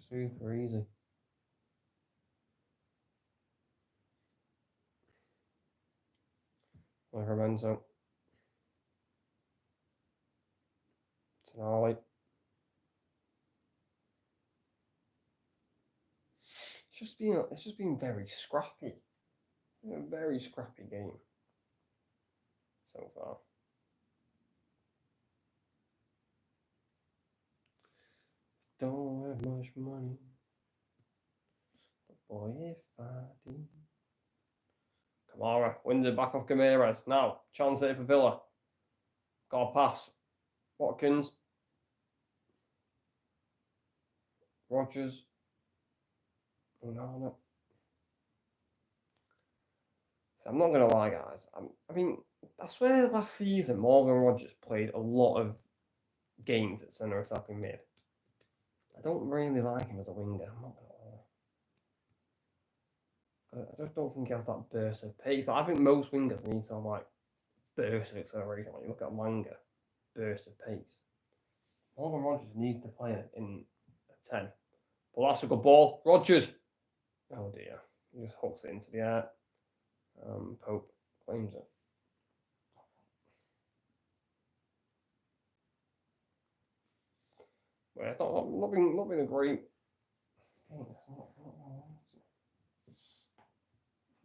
Super easy. Livramento. Tonali. It's just been very scrappy. A very scrappy game so far. Don't have much money, but boy, if I do. Kamara wins it back off Gameres. Now, chance here for Villa. Got a pass. Watkins. Rodgers. No. So I'm not going to lie, guys. I mean, I swear last season Morgan Rodgers played a lot of games at centre attacking mid. I don't really like him as a winger. I'm not going to lie. I just don't think he has that burst of pace. I think most wingers need some burst of acceleration. When you look at Manga, burst of pace. Morgan Rodgers needs to play in a 10. But that's a good ball. Rodgers. Oh dear. He just hooks it into the air. Pope claims it. Well, it's not been a great game.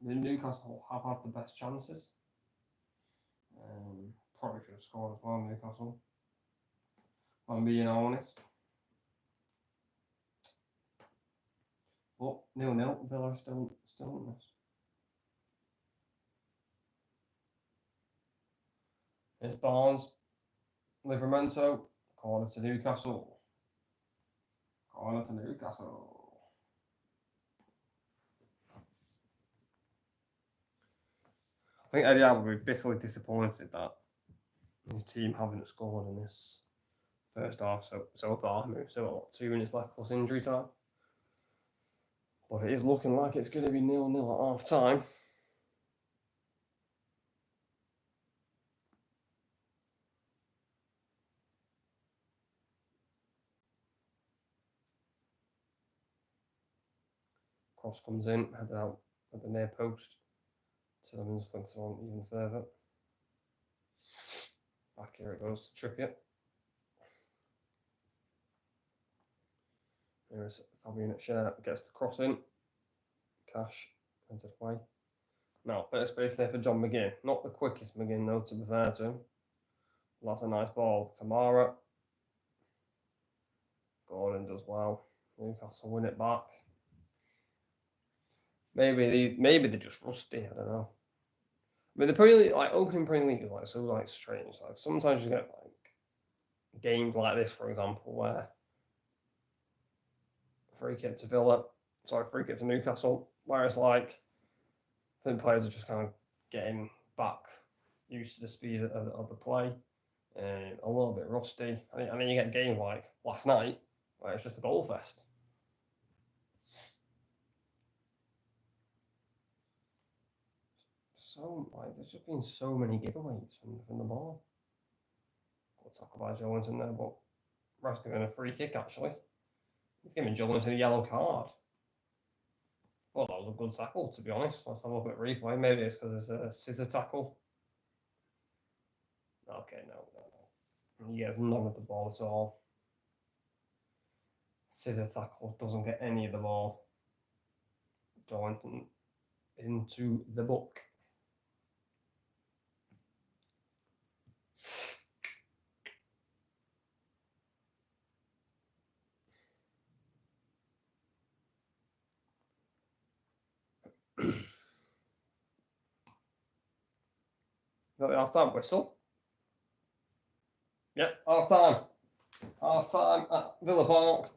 The Newcastle have had the best chances. Probably should have scored as well, Newcastle. If I'm being honest. But 0-0, Villa still in this. Here's Barnes. Livramento. Corner to Newcastle. I think Eddie Howe will be bitterly disappointed that his team haven't scored in this first half so far. We've still got 2 minutes left plus injury time. But it is looking like it's going to be 0-0 at half time. Cross comes in, headed out at the near post. Tillman's flinks on even further. Back here it goes to Trippier. There's Fabian at share, gets the cross in. Cash, entered away. Now, bit of space there for John McGinn. Not the quickest McGinn, though, to be fair to him. That's a nice ball. Kamara. Gordon does well. Newcastle win it back. Maybe they're just rusty. I don't know. I mean, the Premier League, like opening Premier League, is like so like strange. Like sometimes you get like games like this, for example, where free kick to Villa, free kick to Newcastle, where it's like I think players are just kind of getting back used to the speed of the play, and a little bit rusty. And then you get games like last night where it's just a goal fest. So like there's just been so many giveaways from the ball. Good tackle by Joelinton there, but ref's giving a free kick actually. He's giving Joelinton a yellow card. Thought that was a good tackle, to be honest. Let's have a look at replay. Maybe it's because it's a scissor tackle. Okay, no. He gets none of the ball at all. Scissor tackle, doesn't get any of the ball. Joelinton into the book. Got the half-time whistle. Yep, half-time. Half-time at Villa Park.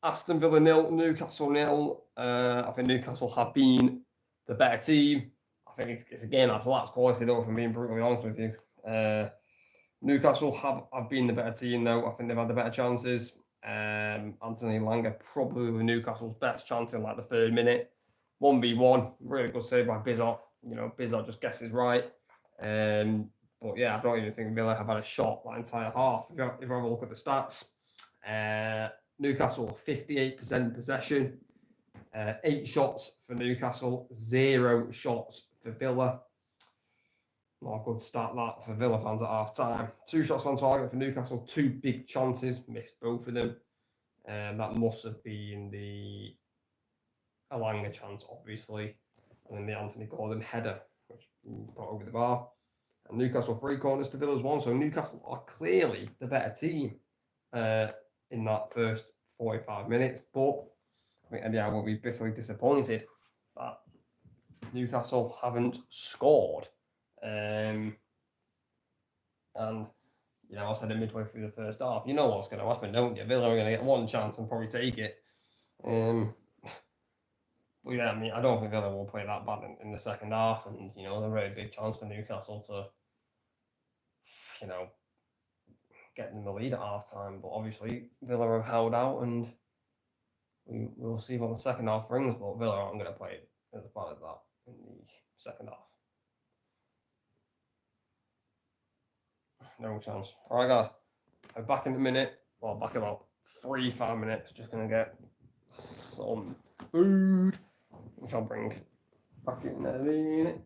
Aston Villa 0, Newcastle 0. I think Newcastle have been the better team. I think it's a game that's lacks quality, though, if I'm being brutally honest with you. Newcastle have been the better team, though. I think they've had the better chances. Anthony Langer probably with Newcastle's best chance in like the 3rd minute. 1v1. Really good save by Bizot. You know, Bizot just guesses right. But yeah, I don't even think Villa have had a shot that entire half. If you have a look at the stats, Newcastle 58% possession, 8 shots for Newcastle, 0 shots for Villa. Not a good start that for Villa fans at half time. 2 shots on target for Newcastle, 2 big chances, missed both of them. That must have been the Alanga chance, obviously, and then the Anthony Gordon header, which got over the bar. And Newcastle 3 corners to Villa's 1, so Newcastle are clearly the better team in that first 45 minutes. But I think Eddie will be bitterly disappointed that Newcastle haven't scored. And you know, I said it midway through the first half. You know what's going to happen, don't you? Villa are going to get one chance and probably take it. But yeah, I mean, I don't think Villa will play that bad in the second half, and you know, they're a very big chance for Newcastle to, you know, get in the lead at half time. But obviously, Villa have held out, and we'll see what the second half brings. But Villa aren't going to play it as bad as that in the second half. No chance. All right, guys. I'm back in a minute. Well, back in about 3-5 minutes. Just going to get some food, which I'll bring back in a minute.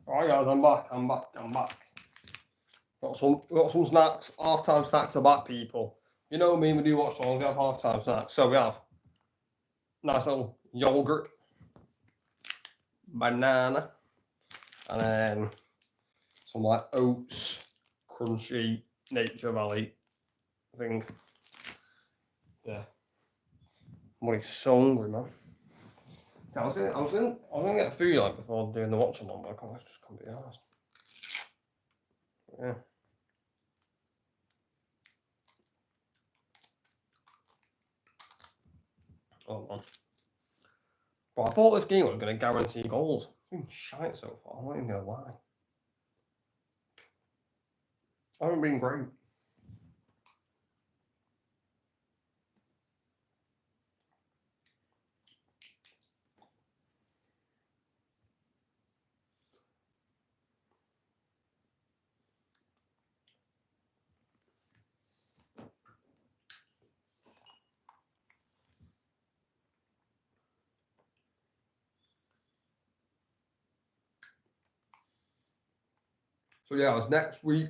Alright guys, I'm back. Got some snacks, half-time snacks are back, people. You know me, we do watch along, we have half-time snacks. So we have nice little yogurt, banana, and then some like oats, crunchy Nature Valley thing. Yeah. I'm so hungry, man. So I was gonna get food like before doing the watch along, but I just can't be arsed. Yeah. Oh man. But I thought this game was gonna guarantee goals. It's been shite so far, I'm not even gonna lie. I haven't been great. So yeah, it's next week.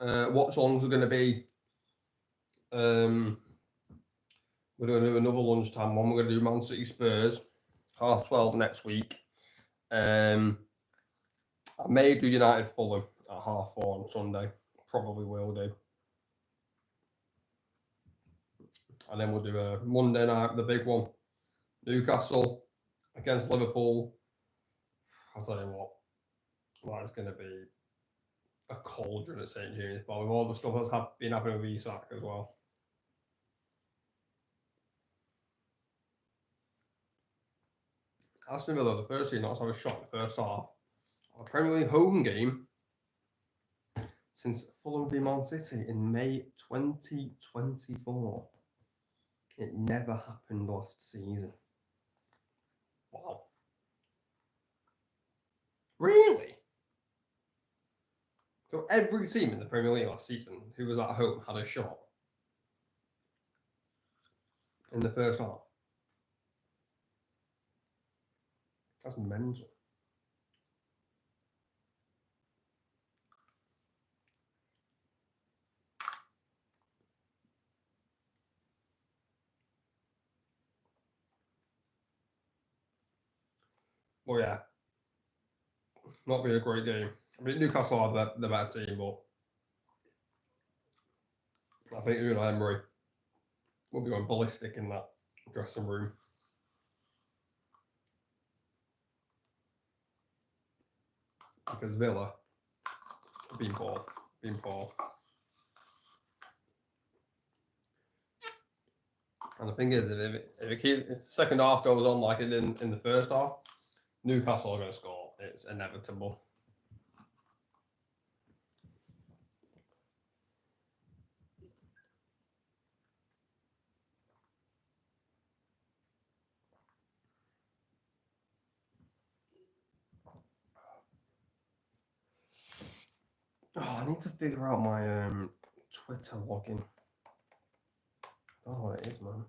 Watchalongs are going to be. We're going to do another lunchtime one. We're going to do Man City Spurs, 12:30 next week. I may do United Fulham at 4:30 on Sunday. Probably will do. And then we'll do a Monday night, the big one, Newcastle against Liverpool. I'll tell you what, that's going to be a cauldron at St James, but with all the stuff that's been happening with Isak as well. Aston Villa, the first team not have a shot in the first half. A Premier League home game since Fulham v Man City in May 2024. It never happened last season. Wow. Really? So every team in the Premier League last season who was at home had a shot in the first half. That's mental. Well, yeah. Not been a great game. I mean, Newcastle are the better team, but I think Unai Emery will be going ballistic in that dressing room. Because Villa have been poor. And the thing is, if the second half goes on like it did in the first half, Newcastle are going to score. It's inevitable. Oh, I need to figure out my Twitter login. Oh, it is, man.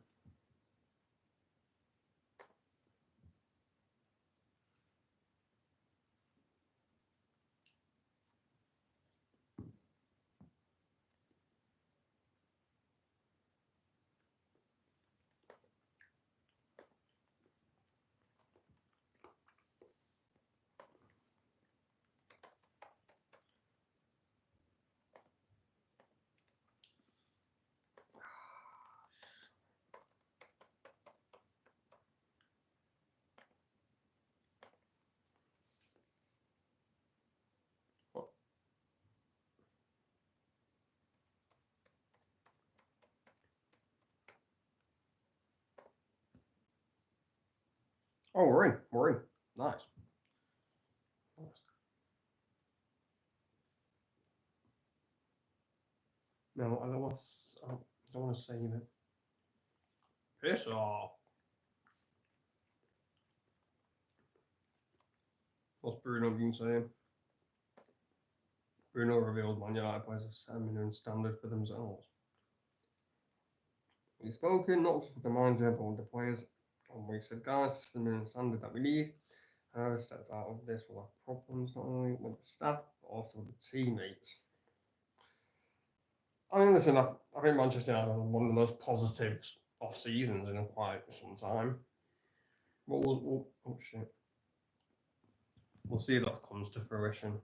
Oh, we're in. Nice. No, I don't want to save it. Piss off. What's Bruno been saying? Bruno revealed Man United players have set a minimum standard for themselves. We've spoken not just with the manager but with the players, and we said, guys, this is the minimum standard that we need. Whoever steps out of this will have problems not only with the staff but also with the teammates. I mean, listen, I think Manchester United are one of the most positive off seasons in quite some time. Oh shit. We'll see if that comes to fruition.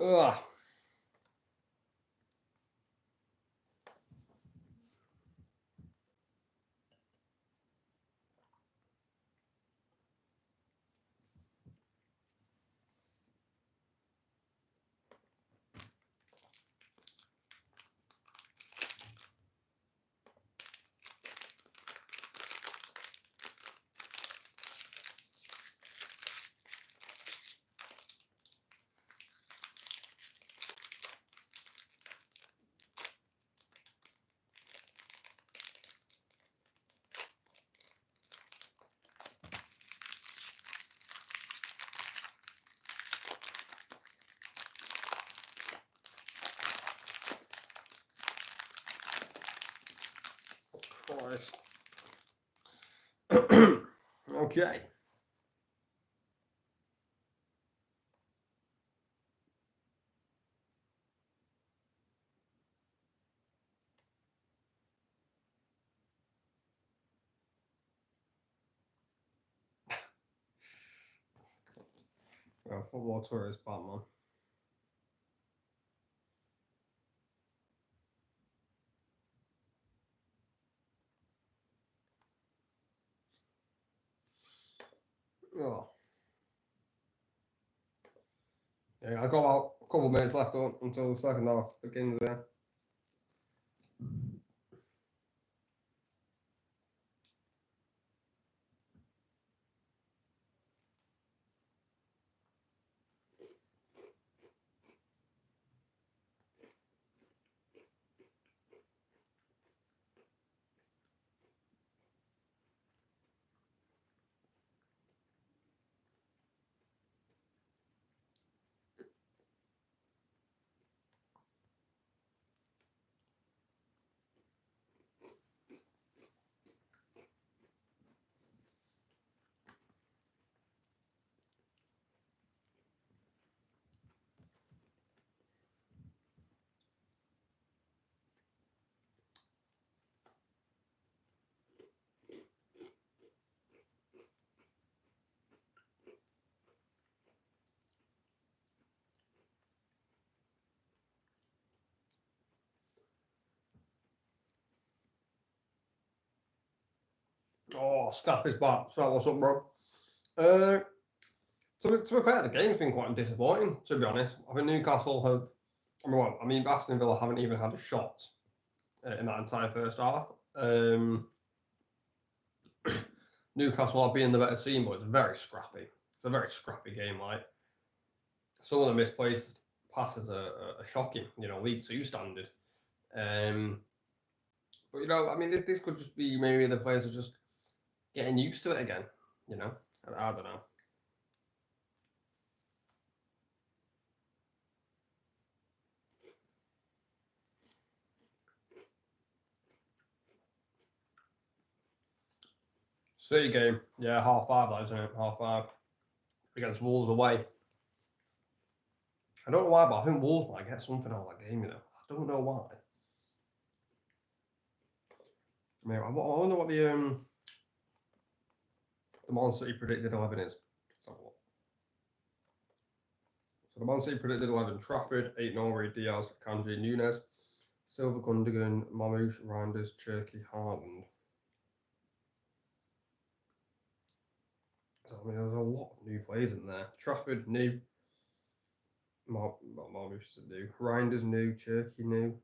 Ugh. Christ. Okay. Well, football Twitter is Batman. Oh. Yeah, I've got about a couple of minutes left until the second half begins there. Oh, Snap is back. So what's up, bro? To be fair, the game's been quite disappointing, to be honest. I think Newcastle have... I mean, Aston Villa haven't even had a shot in that entire first half. Newcastle are being the better team, but it's very scrappy. It's a very scrappy game, like. Some of the misplaced passes are shocking, League Two standard. But, I mean, this could just be maybe the players are just getting used to it again, I don't know. City game, yeah, 5:30, that isn't it? 5:30 against Wolves away. I don't know why, but I think Wolves might get something out of that game, I don't know why. I mean, I wonder what the Man City predicted 11 is. Let's have a look. So the Man City predicted 11: Trafford, 8 Norway, Diaz, Kanji, Nunes, Silva, Gundogan, Mamouche, Reinders, Cherky, Haaland. So, I mean, there's a lot of new players in there. Trafford, new. Mamouche is new. Reinders, new. Cherky, new.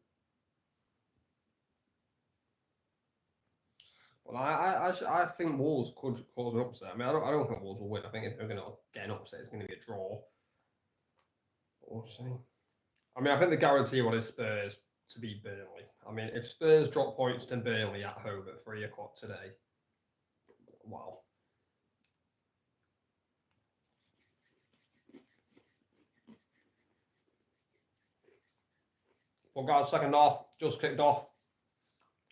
Well, I think Wolves could cause an upset. I mean, I don't think Wolves will win. I think if they're going to get an upset, it's going to be a draw. But we'll see. I mean, I think the guarantee one is Spurs to beat Burnley. I mean, if Spurs drop points to Burnley at home at 3 o'clock today, wow. Well, guys, second half just kicked off.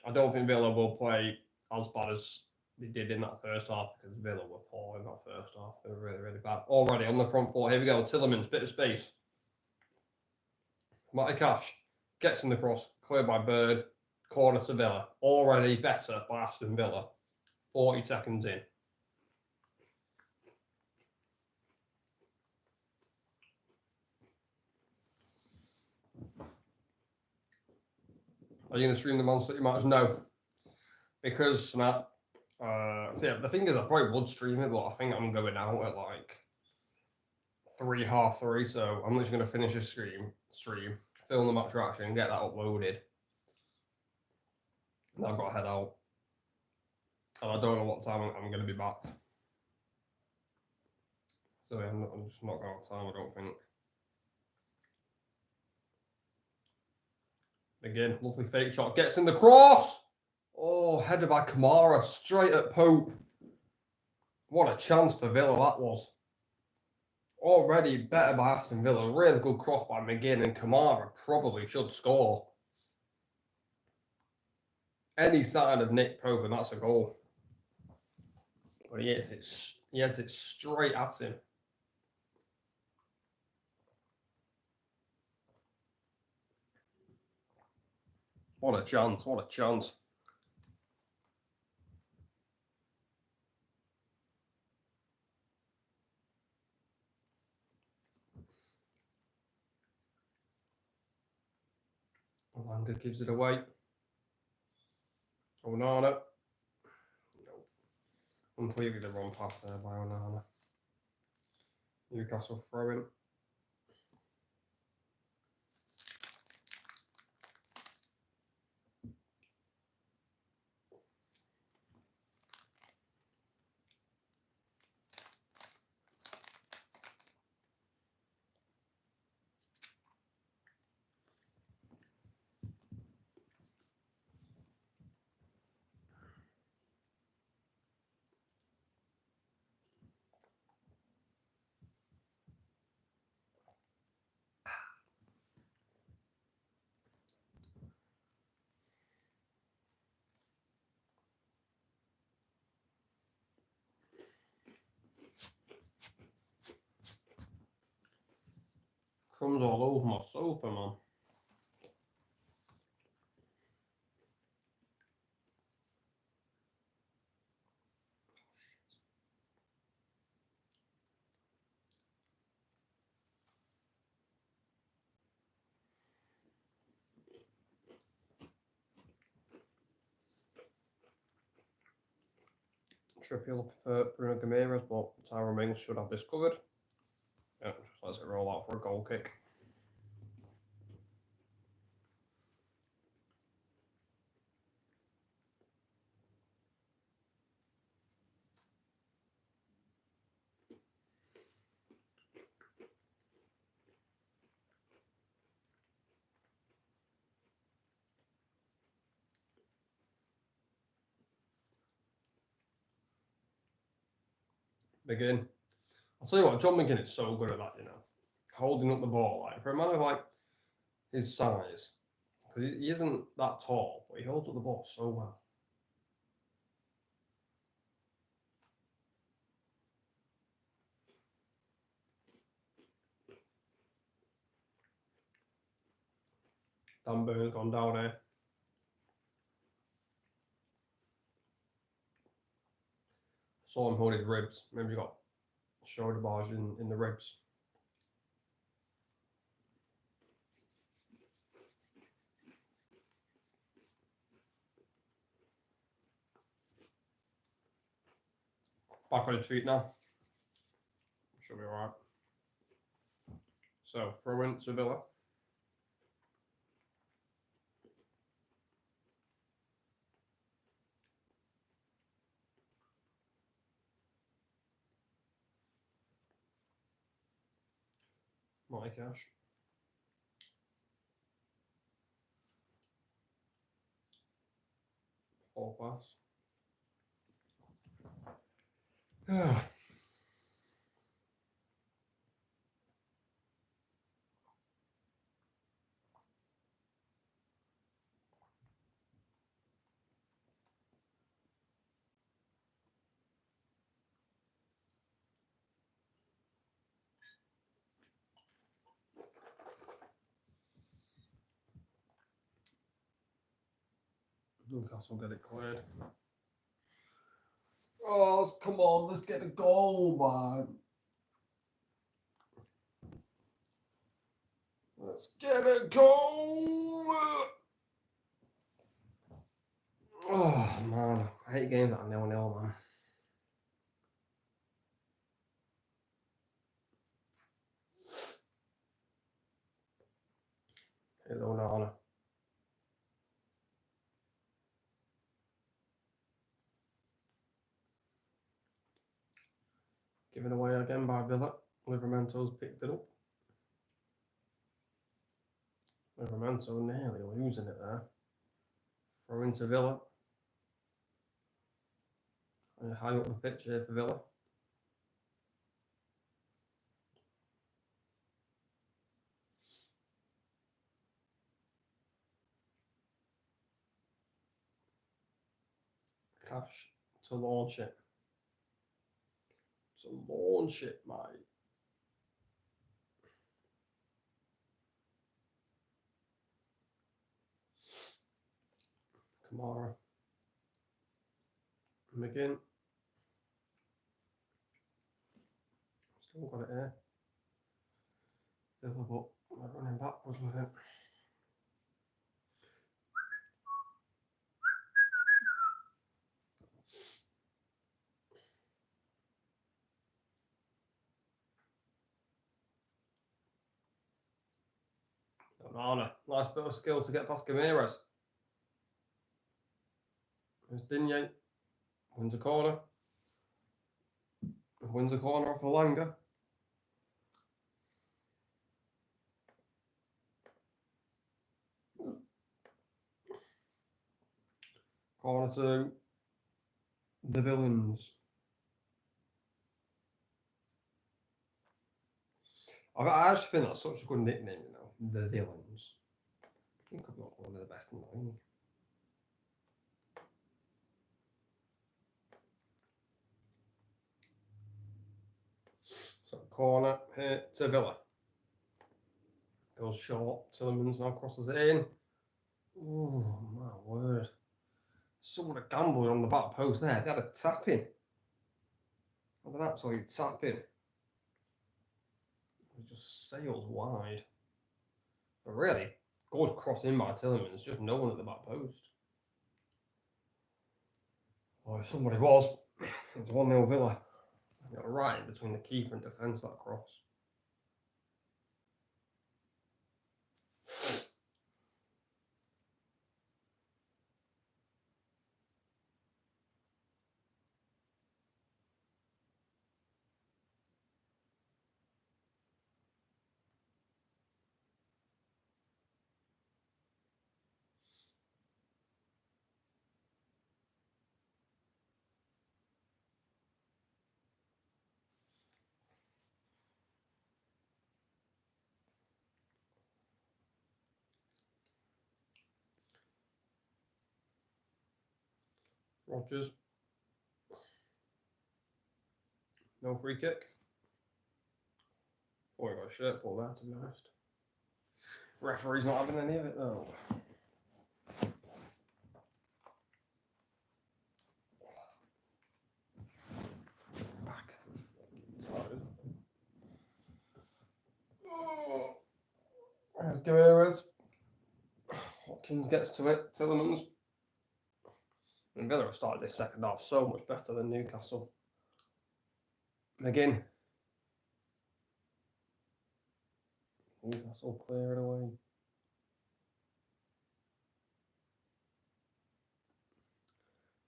I don't think Villa will play as bad as they did in that first half because Villa were poor in that first half. They were really, really bad. Already on the front foot. Here we go. Tillemans, bit of space. Matty Cash gets in the cross, cleared by Bird, corner to Villa. Already better by Aston Villa. 40 seconds in. Are you going to stream the Man City match? No. Because, Matt, the thing is, I probably would stream it, but I think I'm going out at like 3:30. So I'm literally going to finish a stream, film the match reaction, get that uploaded. And I've got to head out. And I don't know what time I'm going to be back. So yeah, I'm just not going to have time, I don't think. Again, lovely fake shot. Gets in the cross. Oh, headed by Kamara straight at Pope. What a chance for Villa that was. Already better by Aston Villa. Really good cross by McGinn, and Kamara probably should score. Any sign of Nick Pope, and that's a goal. But he hits it straight at him. What a chance, what a chance. Orlando gives it away. Onana. No. Completely the wrong pass there by Onana. Newcastle throwing. Crumbs all over my sofa, man. Trippier looking for Bruno Guimaraes, but Tyrone Mings should have this covered. Yeah, just lets it roll out for a goal kick. McGinn. I'll tell you what, John McGinn is so good at that, you know. Holding up the ball, like for a man of like his size, because he isn't that tall, but he holds up the ball so well. Dan Burn's gone down here. saw him hold his ribs. Maybe he got shoulder bars in the ribs. Back on the treat now. Should be alright. So, throw in to Villa. Monty Cash. Paul pass. Newcastle get it cleared. Oh, come on, let's get a goal, man. Let's get a goal. Oh, man. I hate games that are 0-0, man. Hello, Nana. Given away again by Villa. Livermento's picked it up. Livermento nearly losing it there. Throw into Villa. High up the pitch here for Villa. Cash to launch it. To launch it, mate. Kamara. McGinn. Still got it here. Villa, but they're running backwards with it. Onana. Nice bit of skill to get past Gameras. There's Digne. Wins a corner. Wins a corner off Alanga. Corner to the Villains. I actually think that's such a good nickname, you know, the Villains. I think I've got one of the best in the league. So corner here to Villa. Goes short. Tillemans now crosses it in. Oh my word. Someone had gambled on the back post there. They had a tap in. Had an absolute tap in. It just sails wide. A really good cross in by Tillemans. Just no one at the back post. Or if somebody was, it's 1-0 Villa. Got right in between the keeper and defence, that cross. Rodgers. No free kick. Oh, he got a shirt pull there, to be honest. Referee's not having any of it, though. Gimenez. Watkins gets to it. Tillemans. And Villa have started this second half so much better than Newcastle. McGinn. Newcastle clear it away.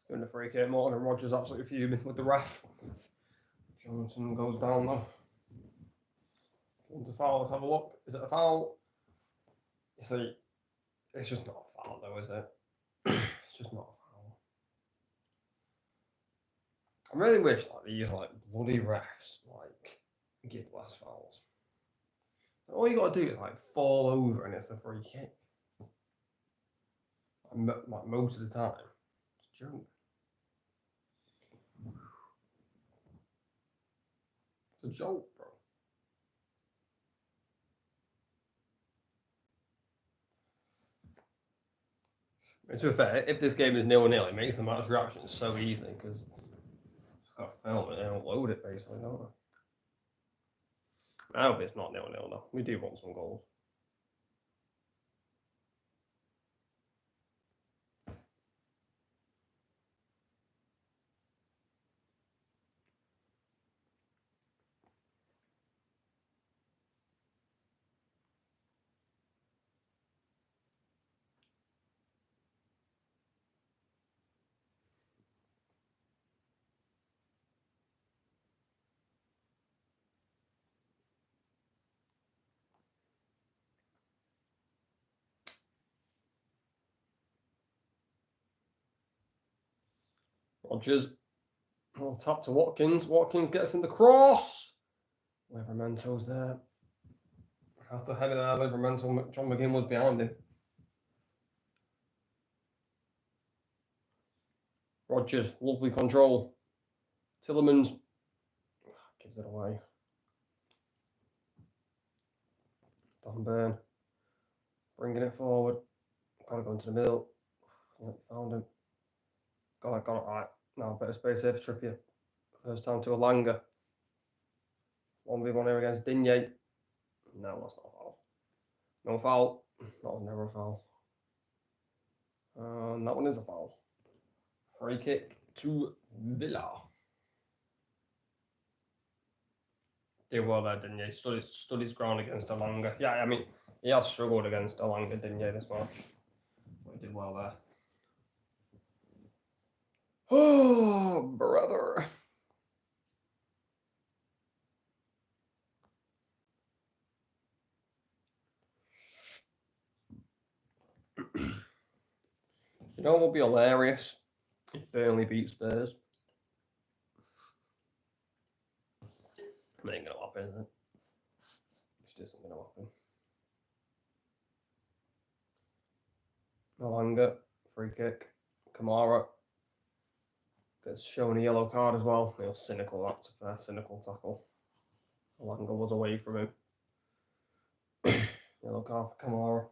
It's going to free kick. Morgan Rogers absolutely fuming with the ref. Johnson goes down though. It's a foul. Let's have a look. Is it a foul? You see, it's just not a foul though, is it? It's just not a foul. I really wish like these like bloody refs like give less fouls. All you got to do is like fall over and it's a free kick. Like most of the time, it's a joke. It's a joke, bro. To be fair, if this game is 0-0, it makes the match reaction so easy because it's got to film it and upload it basically, don't I? I hope it's not 0-0 though. We do want some goals. Rogers. Oh, tap to Watkins. Watkins gets in the cross. Livermento's there. That's a header there. Livermento. John McGinn was behind him. Rogers. Lovely control. Tillemans gives it away. Don Burn. Bringing it forward. Gotta go into the middle. Found him. Got it right. Now a bit of space here for Trippier. First time to Alanga. 1v1 here against Digne. No, that's not a foul. No foul. That was never a foul. That one is a foul. Free kick to Villa. Did well there, Digne. Stood his ground against Alanga. Yeah, I mean, he has struggled against Alanga, Digne, this match. But he did well there. Oh, brother. You know what would be hilarious? If Burnley beat Spurs. It ain't going to happen, is it? It just isn't going to happen. Alanga, free kick. Kamara gets shown a yellow card as well. It was cynical, that's a fair cynical tackle. Alanga was away from him. Yellow card for Kamara.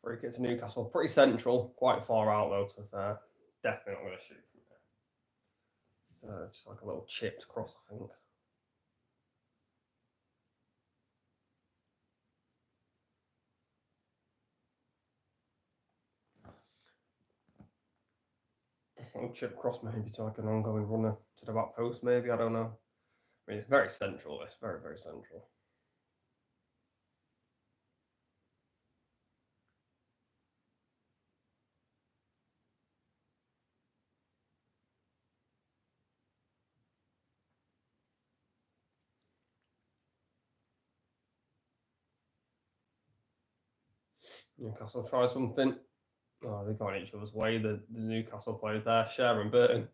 Free kick to Newcastle. Pretty central, quite far out though, to be fair. Definitely not going to shoot from there. Just like a little chipped cross, I think. A little chip cross maybe to like an ongoing runner to the back post maybe, I don't know. I mean, it's very central, it's very, very central. Newcastle try something. Oh, they're going each other's way. The Newcastle players there, Cher and Burton,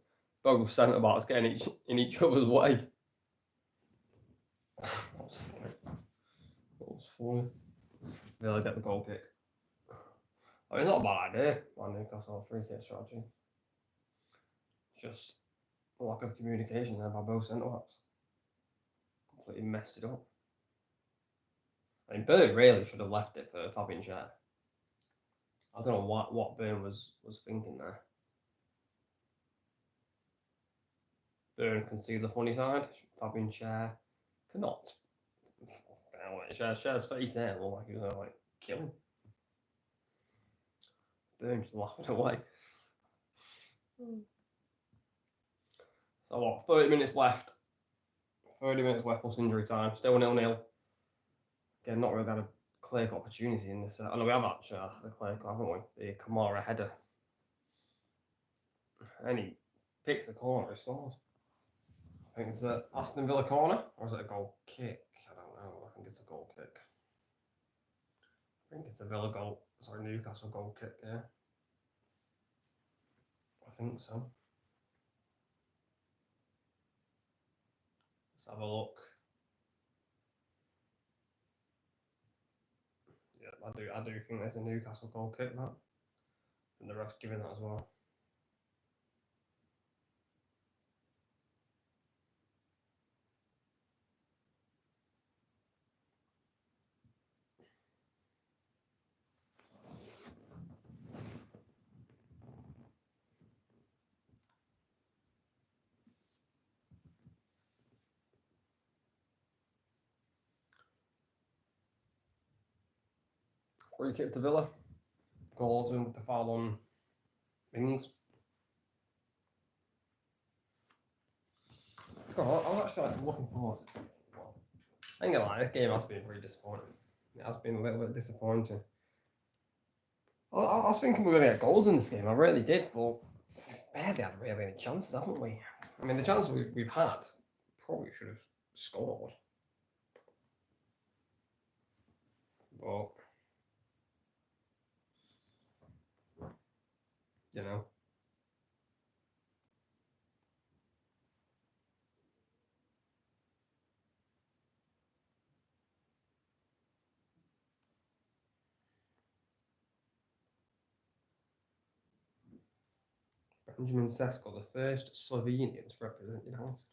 both centre backs getting in each other's way. That was funny. Really get the goal kick. I mean, it's not a bad idea by Newcastle free kick strategy. Just a lack of communication there by both centre backs. Completely messed it up. I mean, Burton really should have left it for Fabian Cher. I don't know what Byrne was thinking there. Byrne can see the funny side. Fabian Schär cannot. Schär's face there looked like he was like kill him. Byrne just laughing away. So what? 30 minutes left. 30 minutes left plus injury time. Still 0-0. Again, not really had a clear opportunity in this. I know we have actually had a clear, haven't we? The Kamara header. And he picks the corner, he scores. I think it's the Aston Villa corner, or is it a goal kick? I don't know. I think it's a goal kick. I think it's a Villa goal. Sorry, Newcastle goal kick, yeah. I think so. Let's have a look. Yeah, I do think there's a Newcastle goal kick, that. And the ref's giving that as well. Free kick to Villa. Gordon with the foul on Mings. I was actually looking forward to it. Well, I ain't gonna lie, this game has been very disappointing. It has been a little bit disappointing. I was thinking we were going to get goals in this game. I really did, but we've barely had really any chances, haven't we? I mean, the chances we've had probably should have scored. But, you know. Benjamin Sesko, the first Slovenian to represent United.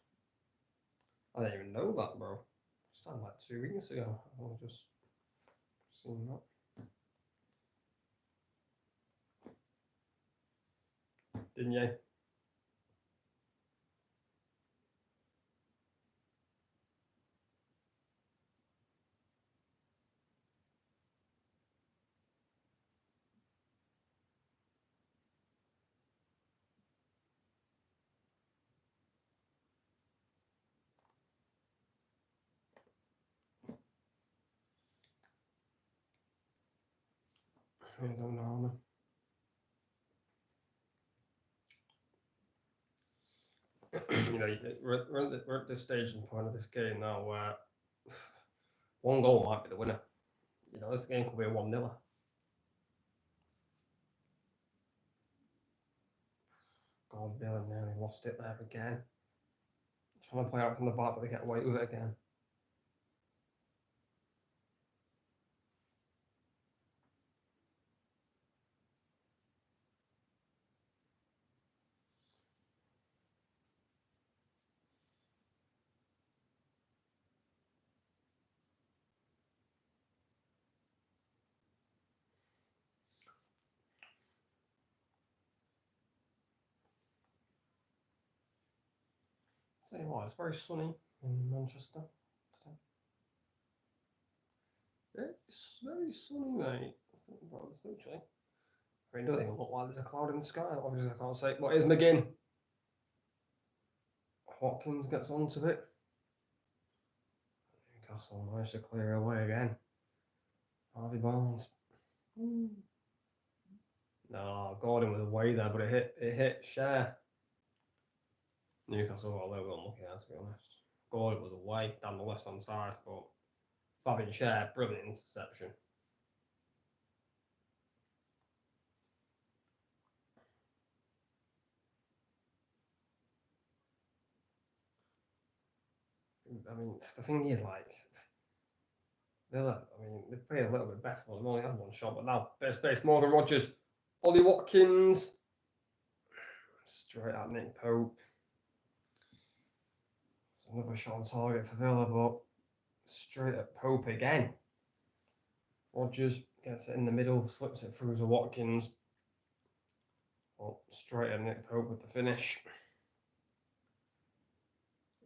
I didn't even know that, bro. It sounded like 2 weeks ago. I've just seen that. Didn't you? Here's Onana. You know, we're at this stage and point of this game now where one goal might be the winner. You know, this game could be a 1-0. God, Villa nearly lost it there again. Trying to play out from the back, but they get away with it again. Tell you what, it's very sunny in Manchester today. It's very sunny, mate. Well, it's literally. I mean, it doesn't even look like there's a cloud in the sky. Obviously, I can't say. But here's McGinn. Watkins gets onto it. Newcastle managed to clear away again. Harvey Barnes. No, Gordon was away there, but it hit Schär. Newcastle got a little bit unlucky there, to be honest. Gordon was away down the left hand side, but Fabian Schär, brilliant interception. I mean, the thing is, like, Villa, I mean, they play a little bit better, but they've only had one shot. But now, bit of space. Morgan Rogers, Ollie Watkins, straight at Nick Pope. It's another shot on target for Villa, but straight at Pope again. Rogers Gets it in the middle, slips it through to Watkins. Well, straight at Nick Pope with the finish.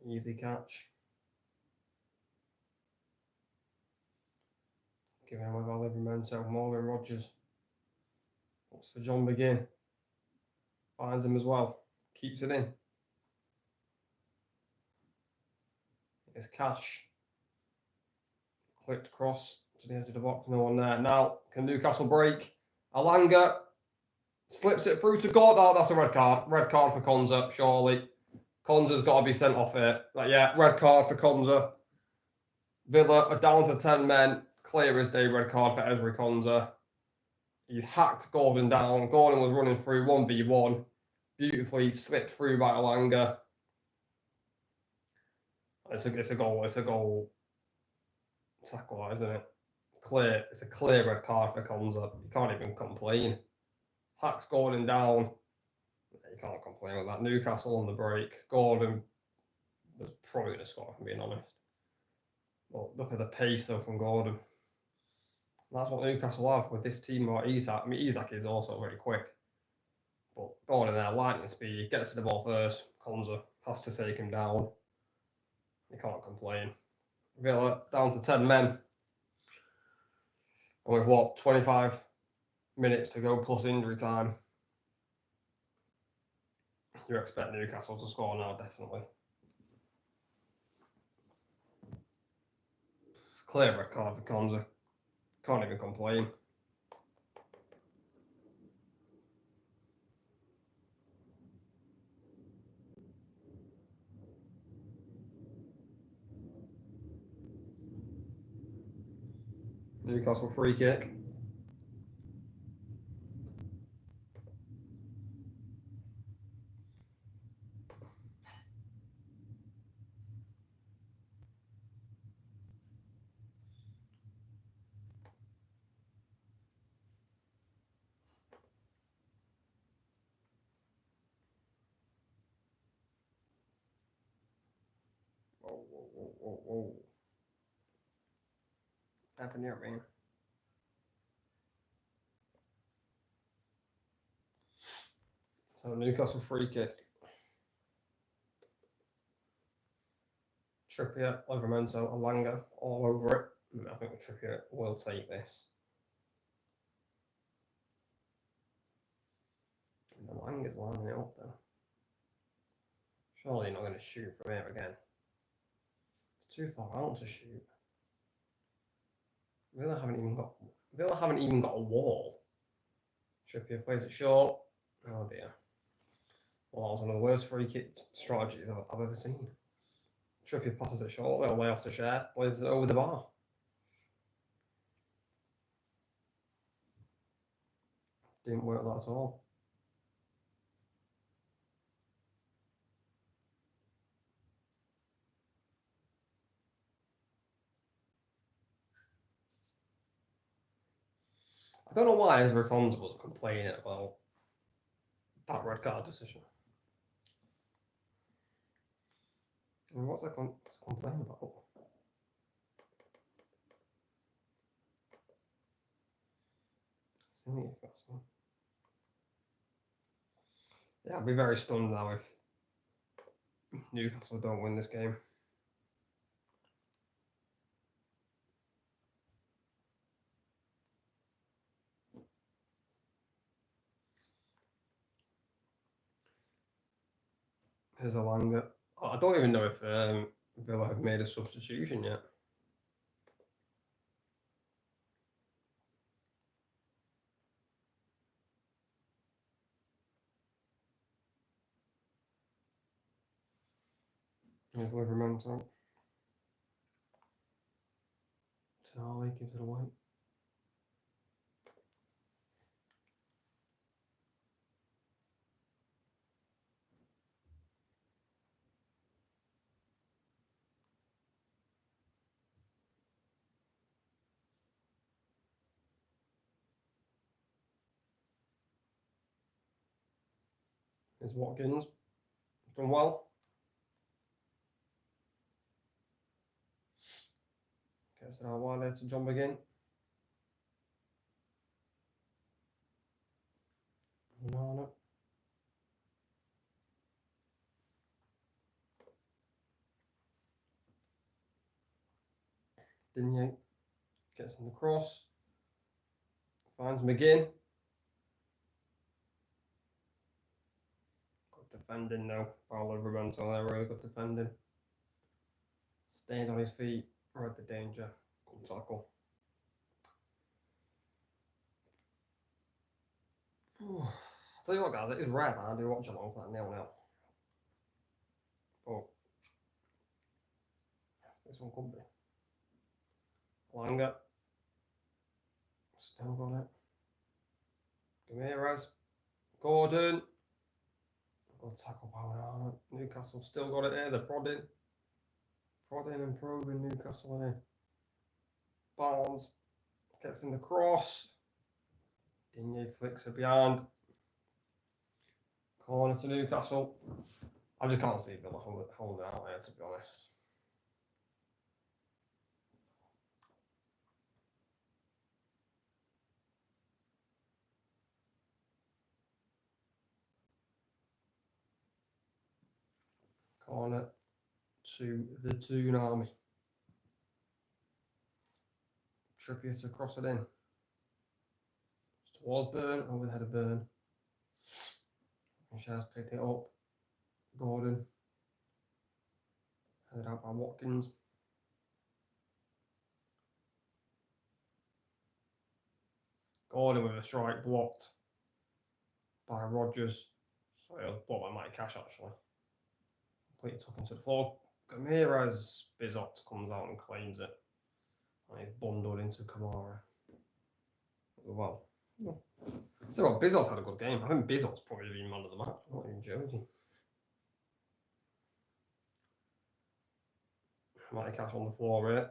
Easy catch. Giving him with Oliver Mento. Morgan Rogers. Looks for John McGinn. Finds him as well. Keeps it in. It's Cash. Clipped cross to the edge of the box. No one there. Now, can Newcastle break? Alanga slips it through to Gordon. Oh, that's a red card. Red card for Konza, surely. Konza's got to be sent off here. Yeah, red card for Konza. Villa are down to 10 men. Clear as day, red card for Ezri Konza. He's hacked Gordon down. Gordon was running through 1v1. Beautifully slipped through by Alanga. It's a goal. It's a goal tackle, isn't it? Clear. It's a clear red card for Konza. You can't even complain. Hacks Gordon down. You can't complain with that. Newcastle on the break. Gordon was probably going to score, if I'm being honest. But look at the pace, though, from Gordon. That's what Newcastle have with this team or Isak. I mean, Isak is also very quick. But Gordon there, lightning speed, gets to the ball first. Konza has to take him down. You can't complain. Villa down to 10 men. And with what, 25 minutes to go plus injury time. You expect Newcastle to score now, definitely. It's clear red card for Konza. Can't even complain. Newcastle free kick. Whoa. Happened here, man. So Newcastle free kick. Trippier, Livramento, Alanga, all over it. I think Trippier will take this. And Alanga's lining it up though. Surely you're not going to shoot from here again. It's too far out to shoot. Villa haven't even got a wall. Trippier plays it short. Oh dear. Well, that was one of the worst free kick strategies I've ever seen. Trippier passes it short, little lay off to Share, plays it over the bar. Didn't work that at all. I don't know why Ezra Konza was complaining about that red card decision. I mean, what's that complaining about? Silly if that's one. Yeah, I'd be very stunned now if Newcastle don't win this game. Here's Alanga. I don't even know if Villa have made a substitution yet. Here's Livramento. Tonali gives it away. Here's Watkins. Done well. Gets it out wide there to John McGinn. Onana. Digne gets in the cross. Finds McGinn. Good defending now. Paolo Roberto there, really good defending. Stayed on his feet, read the danger. Good tackle. I'll tell you what, guys, it is rare that I do watch along for that 0-0. But yes, this one could be. Langer. Still got it. Ramirez. Gordon. Good tackle by Onana. Newcastle still got it there. They're prodding. Prodding and probing Newcastle here. Barnes gets in the cross. Digne flicks it behind. Corner to Newcastle. I just can't see Villa holding out here, to be honest. Corner to the Toon Army. Trippier to cross it in. It's towards Burn, over the head of Burn. Shaz picked it up. Gordon. Headed out by Watkins. Gordon with a strike blocked by Rodgers. Sorry, it was blocked by Mike Cash actually. Completely took him to the floor. Ramirez Bizot comes out and claims it. And he's bundled into Kamara as well. So well, Bizot's had a good game. I think Bizot's probably been man of the match. I'm not even joking. Mike Cash on the floor here.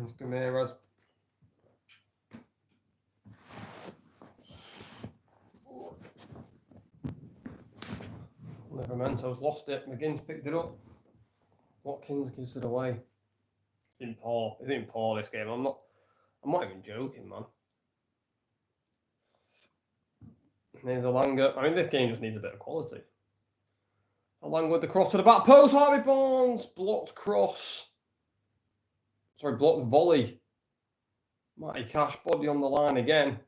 It's Ramirez. Livermento's lost it. McGinn's picked it up. Watkins gives it away. It's been poor. It's been poor this game. I'm not even joking, man. There's Alanga. I mean, this game just needs a bit of quality. Alanga with the cross to the back post. Harvey Barnes blocked cross. Sorry, blocked volley. Matty Cash body on the line again.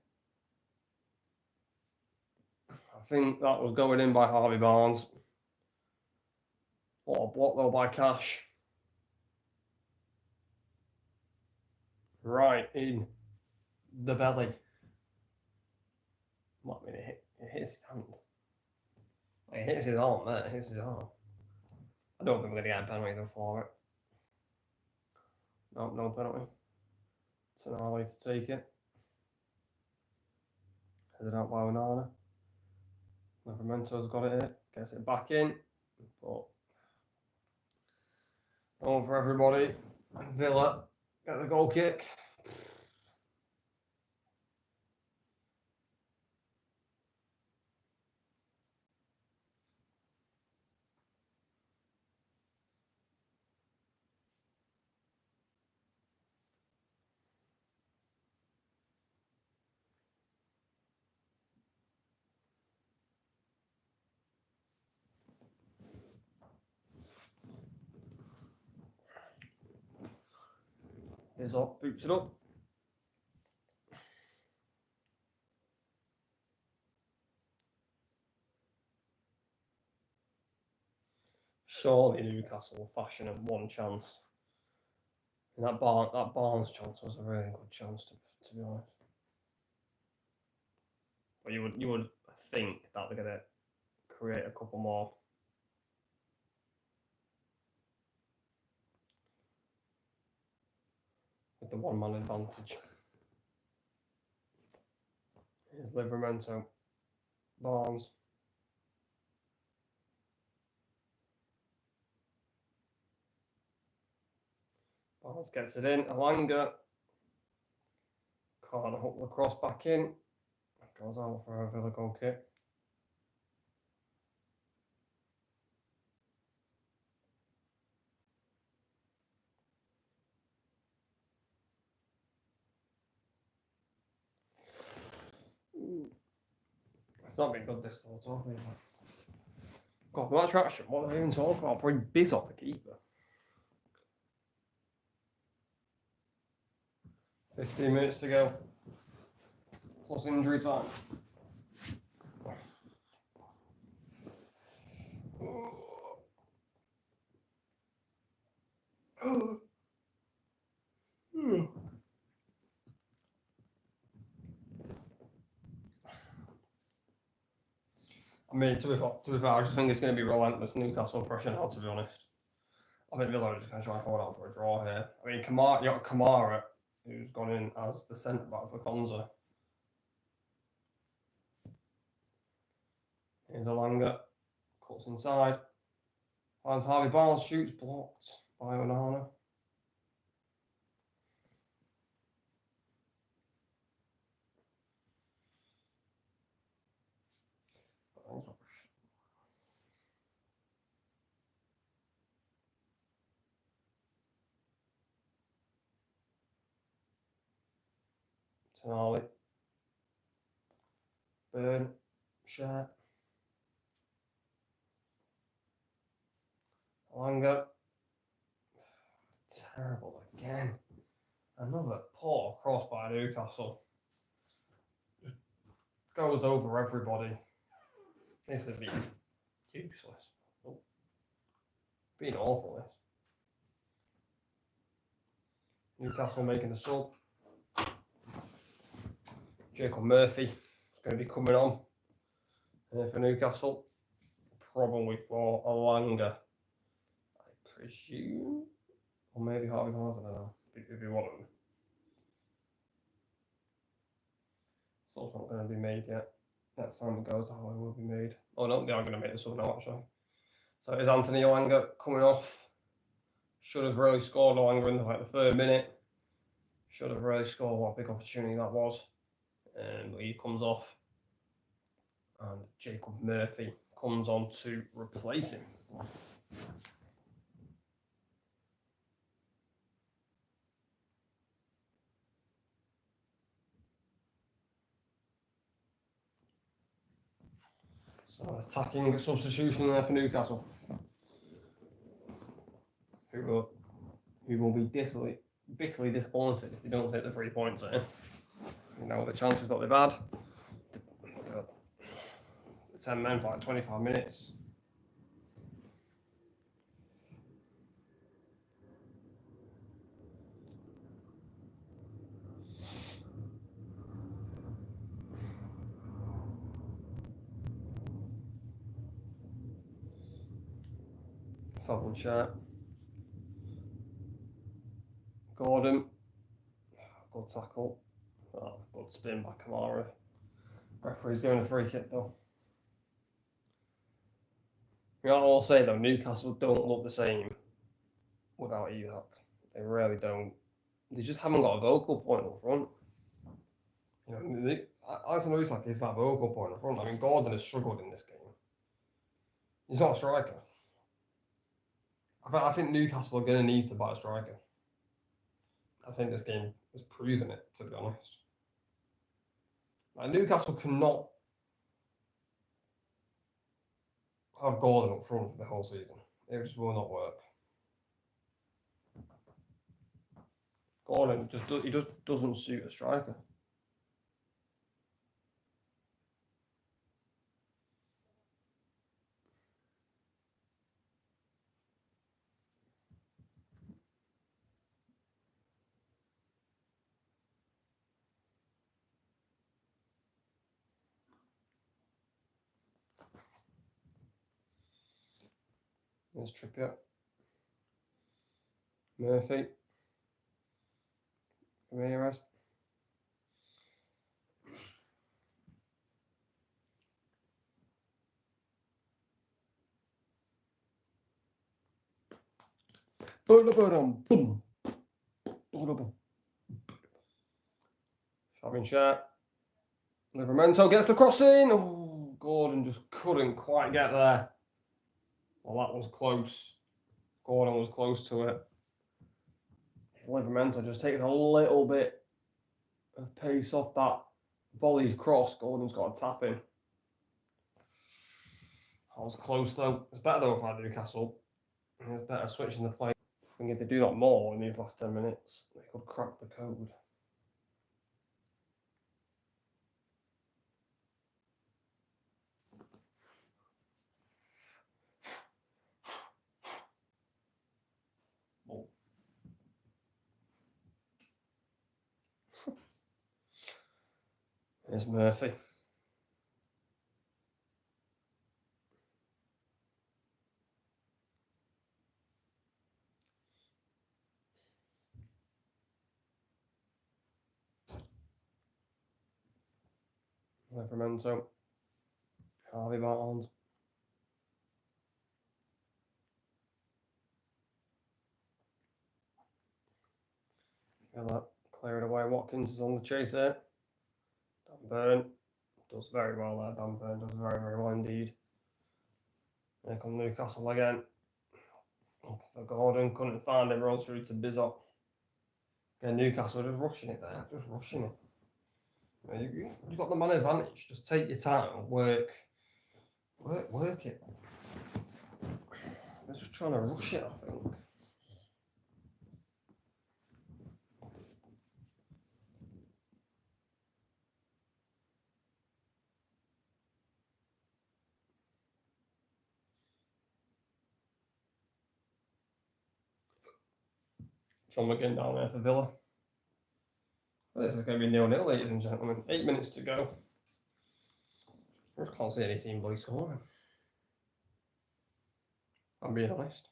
I think that was going in by Harvey Barnes. What a block though by Cash. Right in the belly. I mean, it hits his hand. It hits his arm there. It hits his arm. I don't think we're going to get a penalty though for it. No penalty. Tonali to take it. Headed out by Onana. Livermento's got it here. Gets it back in. But on for everybody. Villa get the goal kick. Here's up, boots it up. Surely Newcastle will fashion at one chance. And that Barnes chance was a really good chance, to be honest. But you would think that they're gonna create a couple more. With the one man advantage. Here's Livramento. Barnes. Barnes gets it in. Alanga. Can't hook the cross back in. Goes out for a Villa goal kick. It's not been good this though, talking about. God, the match reaction, what are they even talking about? Probably bit off the keeper. 15 minutes to go. Plus injury time. I mean, to be fair, I just think it's going to be relentless Newcastle pressure now, to be honest. I think Villa are just going to try and hold out for a draw here. I mean, you got Kamara, who's gone in as the centre back for Konza. Here's Alanga, cuts inside, finds Harvey Barnes, shoots, blocked by Onana. Tonali, Burn, Share, Alanga, terrible again. Another poor cross by Newcastle. Just goes over everybody. This would be useless. Oh. Being awful, this. Newcastle making the sub. Jacob Murphy is going to be coming on for Newcastle. Probably for Alanga, I presume. Or maybe Harvey Barnes, I don't know. If you want him. Sub's not going to be made yet. Next time it goes, how it will be made. Oh no, they are going to make the sub now actually. So it's Anthony Alanga coming off. Should have really scored Alanga in the third minute. Should have really scored. What a big opportunity that was. But he comes off. And Jacob Murphy comes on to replace him. So attacking substitution there for Newcastle. Who will be bitterly disappointed if they don't take the 3 points there. You know, the chances that they've had. The 10 men for like 25 minutes. Foul chat. Gordon. Good tackle. Oh, good spin by Kamara. Referee's going a free kick though. You know, I'll say though, Newcastle don't look the same without Isak. They really don't. They just haven't got a vocal point up front. You know, Alexander Isak is that vocal point up front. I mean, Gordon has struggled in this game. He's not a striker. I think Newcastle are going to need to buy a striker. I think this game has proven it, to be honest. Like, Newcastle cannot have Gordon up front for the whole season. It just will not work. Gordon just doesn't suit a striker. There's Trippier. Murphy. Ramirez. Boom. Shoving shot. Livramento gets the crossing. Oh, Gordon just couldn't quite get there. Well, that was close. Gordon was close to it. Livramento just takes a little bit of pace off that volleyed cross. Gordon's got a tap in. That was close though. It's better though if I Newcastle. It's better switching the play. I think if they do that more in these last 10 minutes, they could crack the code. Oh. Here's Murphy. Livramento. Harvey Barnes. Get that cleared away. Watkins is on the chase there. Dan Burn does very well there. Dan Burn does very, very well indeed. Here comes Newcastle again. For Gordon, couldn't find him, rolls through to Bizot. Again, Newcastle just rushing it there, just rushing it. You've got the man advantage. Just take your time and work it. They're just trying to rush it, I think. John McGinn down there for Villa. This is going to be 0-0, ladies and gentlemen. 8 minutes to go. I just can't see any team boys scoring. I'm being honest.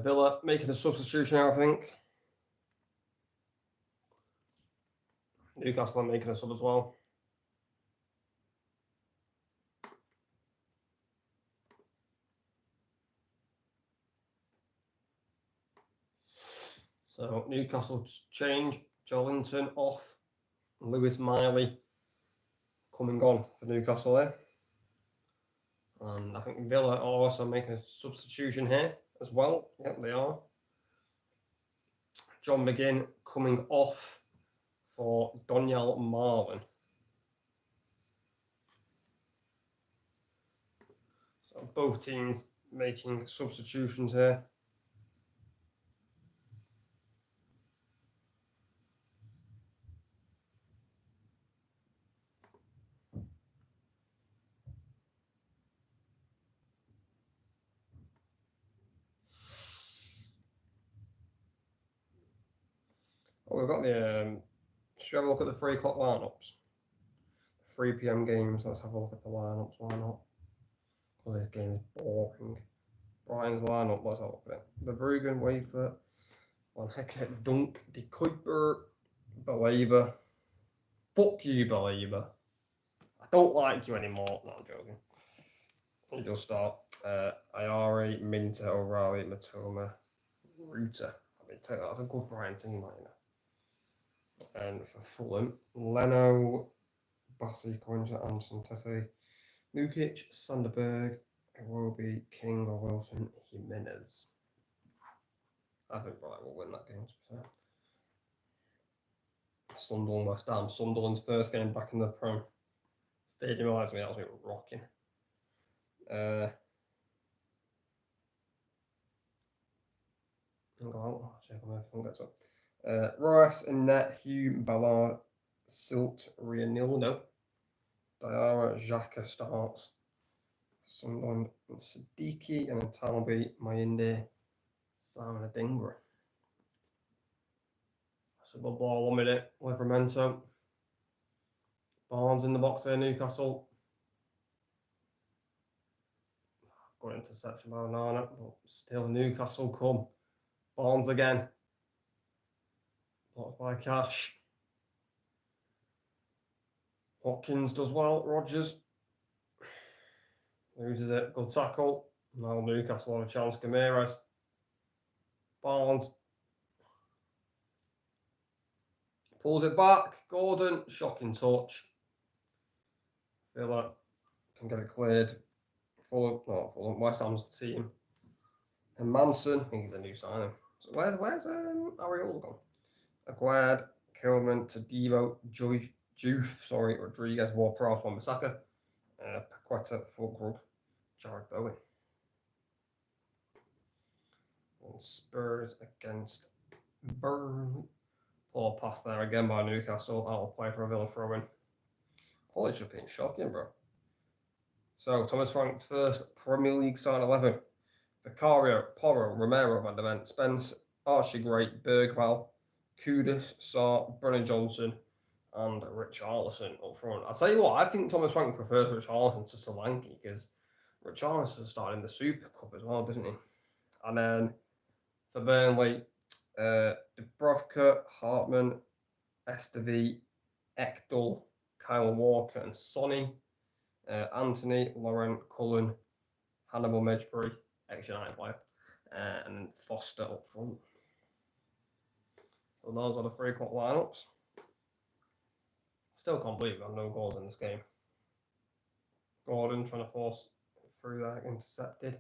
Villa making a substitution now, I think. Newcastle are making a sub as well. So Newcastle change. Jolinton off. Lewis Miley coming on for Newcastle there. And I think Villa are also making a substitution here as well. Yep, they are. John McGinn coming off for Donyell Marlin. So both teams making substitutions here. Oh, we've got the. Should we have a look at the 3 o'clock lineups? 3 p.m. games. Let's have a look at the lineups. Why not? Well, this game is boring. Brighton's lineup. Let's have a look at it. The Verbruggen, Wafer, Van Hecke, Dunk, De Kuyper, Belabor. Fuck you, Belabor. I don't like you anymore. No, I'm joking. He does start. Ayari, Minter, O'Reilly, Matoma, Ruta. I mean, that's a good Brighton team, you know. And for Fulham, Leno, Bassi, Coinsett, Anderson, Tesse, Lukic, Sanderberg, Iwobi, King or Wilson, Jimenez. I think Brighton will win that game, to be fair. Sunderland, West Ham. Sunderland's first game back in the Prem. Stadium reminds me that was rocking. Go out watch. Check on everything gets up. Royce in net, Hugh, Ballard, Silt, Rianildo, Diarra, Xhaka starts, Sunderland, Siddiqui, and then Talby, Mayinde, Simon Adingra. That's a good ball, 1 minute, Livramento. Barnes in the box there, Newcastle. Good interception by Onana, but still Newcastle come. Barnes again. Blocked by Cash. Watkins does well. Rodgers loses it. Good tackle. Now Newcastle have a chance. Gamirez. Barnes pulls it back. Gordon, shocking touch. Feel like can get it cleared. Fulham, West Ham's team. And Manson, I think he's a new signing. So where's Areola gone? Acquired, Kilman, Tadibo, Rodriguez, Ward-Prowse, Wan-Bissaka, Paqueta, Fulkrug, Jared Bowen. And Spurs against Burnley. Poor pass there again by Newcastle. I'll play for a Villa throw-in. Quality should be shocking, bro. So, Thomas Frank's first Premier League starting 11. Vicario, Porro, Romero, Van der Ven, Spence, Archie Gray, Bergval, Kudus, Sarr, Brennan Johnson, and Richarlison up front. I'll tell you what, I think Thomas Frank prefers Richarlison to Solanke because Richarlison started in the Super Cup as well, doesn't he? And then for Burnley, Dubravka, Hartman, Estevie, Ekdal, Kyle Walker, and Sonny, Anthony, Lauren, Cullen, Hannibal Medjbury, ex-United player, and Foster up front. So those are the 3 o'clock lineups. Still can't believe we have no goals in this game. Gordon trying to force through that, intercepted.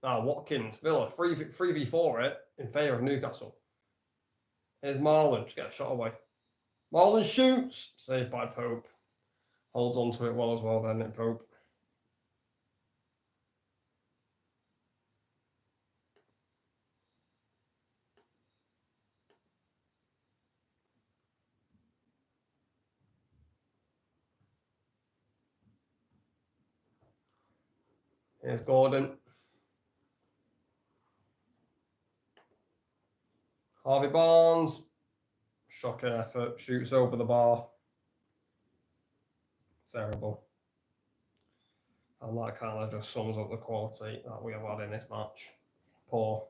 Now Watkins, Villa, 3v4 it in favour of Newcastle. Here's Marlon, just get a shot away. Marlon shoots, saved by Pope. Holds on to it well as well then, Pope. Here's Gordon. Harvey Barnes. Shocking effort. Shoots over the bar. Terrible. And that kind of just sums up the quality that we have had in this match. Poor.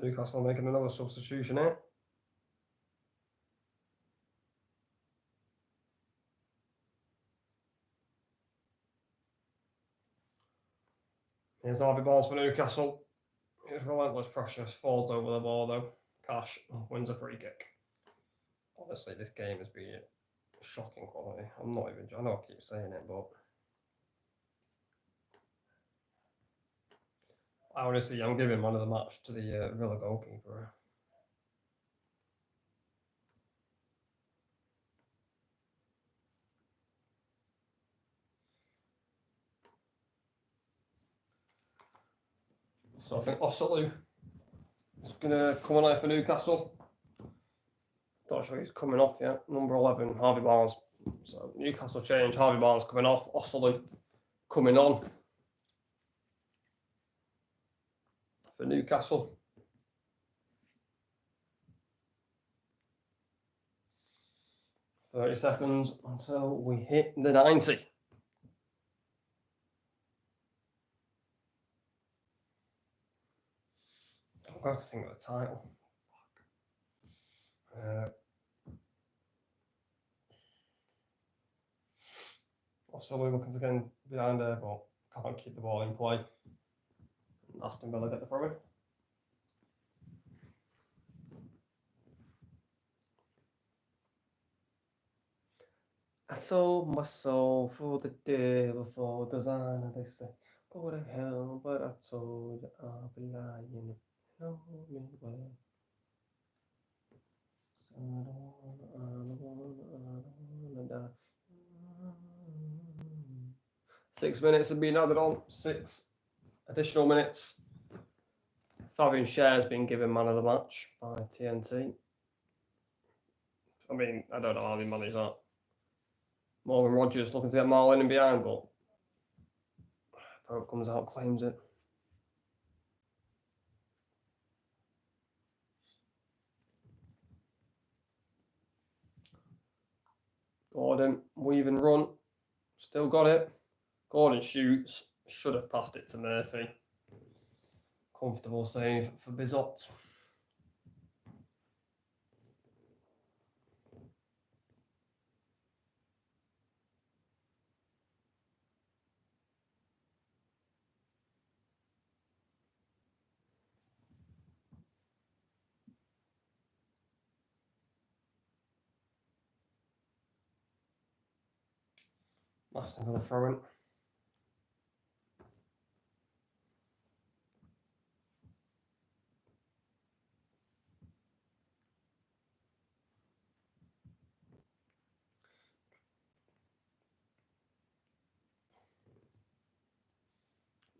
Newcastle making another substitution here. Here's Harvey Barnes for Newcastle. Here's relentless pressure. Falls over the ball though. Cash wins a free kick. Honestly, this game has been shocking quality. I know I keep saying it, but honestly, I'm giving man of the match to the Villa goalkeeper. So I think Oselu is going to come on out for Newcastle. Not sure he's coming off yet. Number 11, Harvey Barnes. So Newcastle change. Harvey Barnes coming off. Oselu coming on for Newcastle. $30 until we hit the 90. I have to think of the title. Also, we're looking again behind there, but can't keep the ball in play. Aston Villa get the throw in. I sold my soul for the devil, for designer. They say, go to hell, but I told you I'll be lying. You know me well. So I don't wanna die. 6 minutes have been added on. 6 additional minutes. Fabian Schär's been given man of the match by TNT. I mean, I don't know how they manage that. Morgan Rogers looking to get Marlin in behind, but Pope comes out, claims it. Gordon, weave and run. Still got it. Gordon shoots. Should have passed it to Murphy. Comfortable save for Bizot. Aston Villa throw in.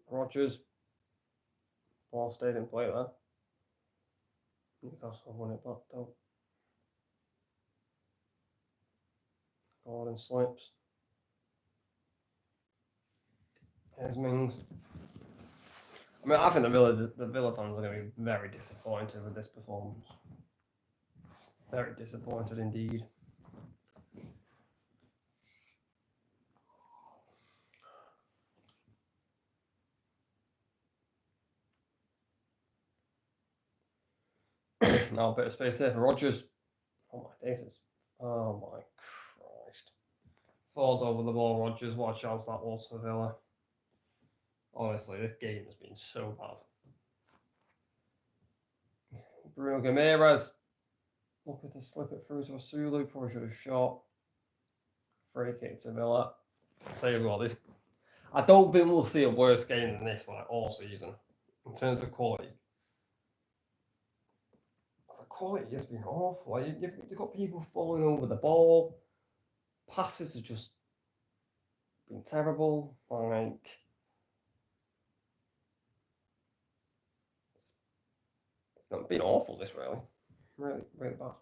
Rogers. Ball stayed in play there. Newcastle won it back though. Gordon slips. Here's Mings. I mean, I think the Villa fans are going to be very disappointed with this performance. Very disappointed indeed. Now a bit of space there for Rogers. Oh my days. Oh my Christ. Falls over the ball, Rogers. What a chance that was for Villa. Honestly, this game has been so bad. Bruno Guimaraes looking to slip it through to Asulu. Probably should have shot. Free kick to Villa. I'll tell you what, this. I don't think we'll see a worse game than this like all season in terms of quality. The quality has been awful. Like, you've got people falling over the ball. Passes have just been terrible. Like, it's been awful. This really, really bad.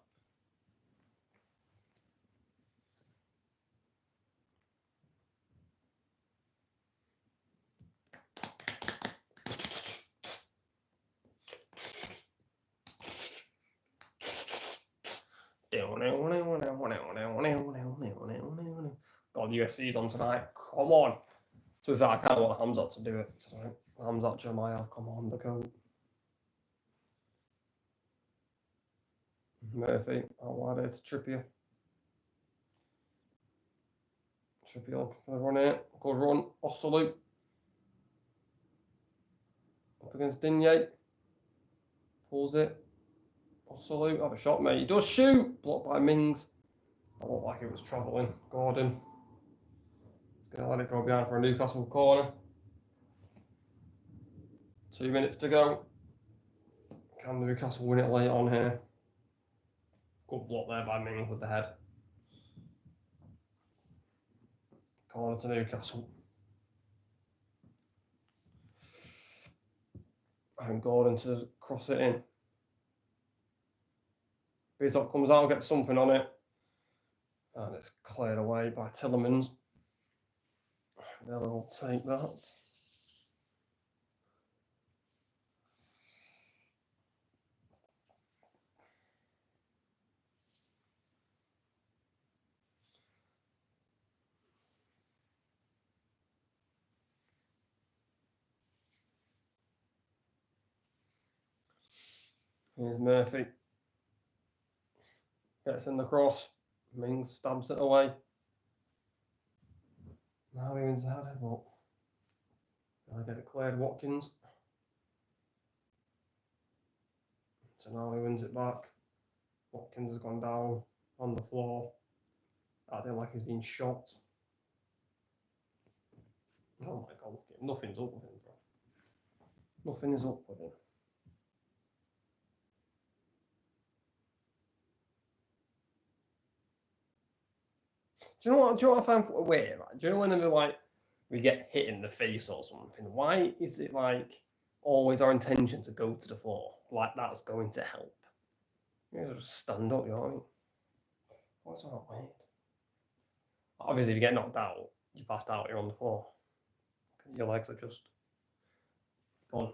God, the UFC's on tonight. Come on. To be fair, I kind of want Hamzat to do it tonight. Hamzat Jemayev, come on, the goat. Murphy, out wide to Trippier. Trippier looking for the run here. Good run. Osolu. Up against Digne. Pulls it. Osolu, have a shot, mate. He does shoot. Blocked by Mings. I looked like it was travelling. Gordon. He's going to let it go behind for a Newcastle corner. 2 minutes to go. Can Newcastle win it late on here? Good block there by Mings with the head. Corner to Newcastle. And Gordon to cross it in. Bizot comes out, gets something on it. And it's cleared away by Tillemans. They'll all take that. Here's Murphy. Gets in the cross. Mings stabs it away. Now he wins the header, but I get it cleared. Watkins. So now he wins it back. Watkins has gone down on the floor. I think like he's been shot. Oh my god, look at him. Nothing's up with him, bro. Nothing is up with him. Do you know what I find weird? Right? Do you know whenever like we get hit in the face or something, why is it like always our intention to go to the floor? Like that's going to help. You just stand up, you know what I mean? What's that weird? Obviously, if you get knocked out, you passed out, you're on the floor. Your legs are just gone.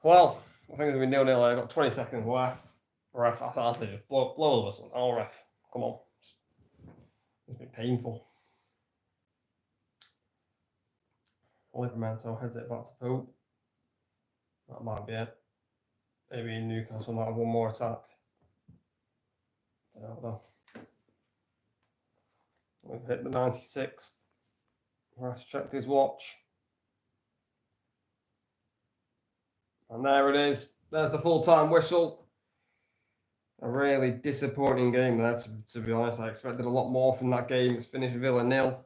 Well, I think it's been 0-0. I've got 20 seconds left. Ref, I say just blow the whistle. Oh, ref, come on. It's been painful. Livramento heads it back to Pope. That might be it. Maybe Newcastle might have one more attack. I don't know. We've hit the 96. Ref's checked his watch. And there it is. There's the full-time whistle. A really disappointing game there, to be honest. I expected a lot more from that game. It's finished Villa 0,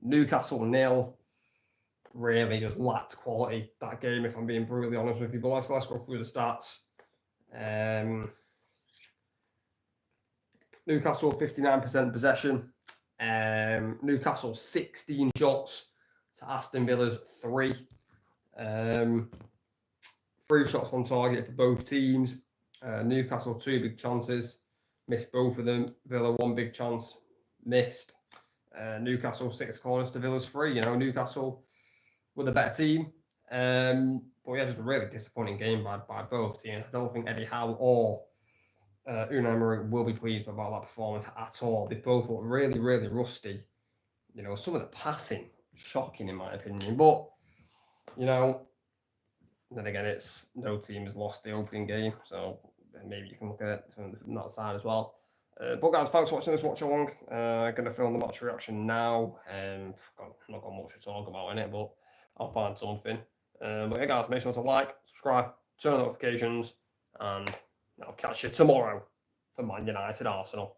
Newcastle 0. Really just lacked quality, that game, if I'm being brutally honest with you. But let's go through the stats. Newcastle 59% possession. Newcastle 16 shots to Aston Villa's 3. 3 shots on target for both teams. Newcastle 2 big chances, missed both of them. Villa 1 big chance, missed. Newcastle 6 corners to Villa's 3. You know, Newcastle were the better team. But yeah, just a really disappointing game by both teams. I don't think Eddie Howe or Unai Emery will be pleased about that performance at all. They both look really, really rusty. You know, some of the passing, shocking in my opinion. But, you know, then again, it's no team has lost the opening game, so maybe you can look at it from that side as well. But guys, thanks for watching this watch along. Going to film the match reaction now. Not got much to talk about in it, but I'll find something. But yeah, guys, make sure to like, subscribe, turn on notifications, and I'll catch you tomorrow for Man United Arsenal.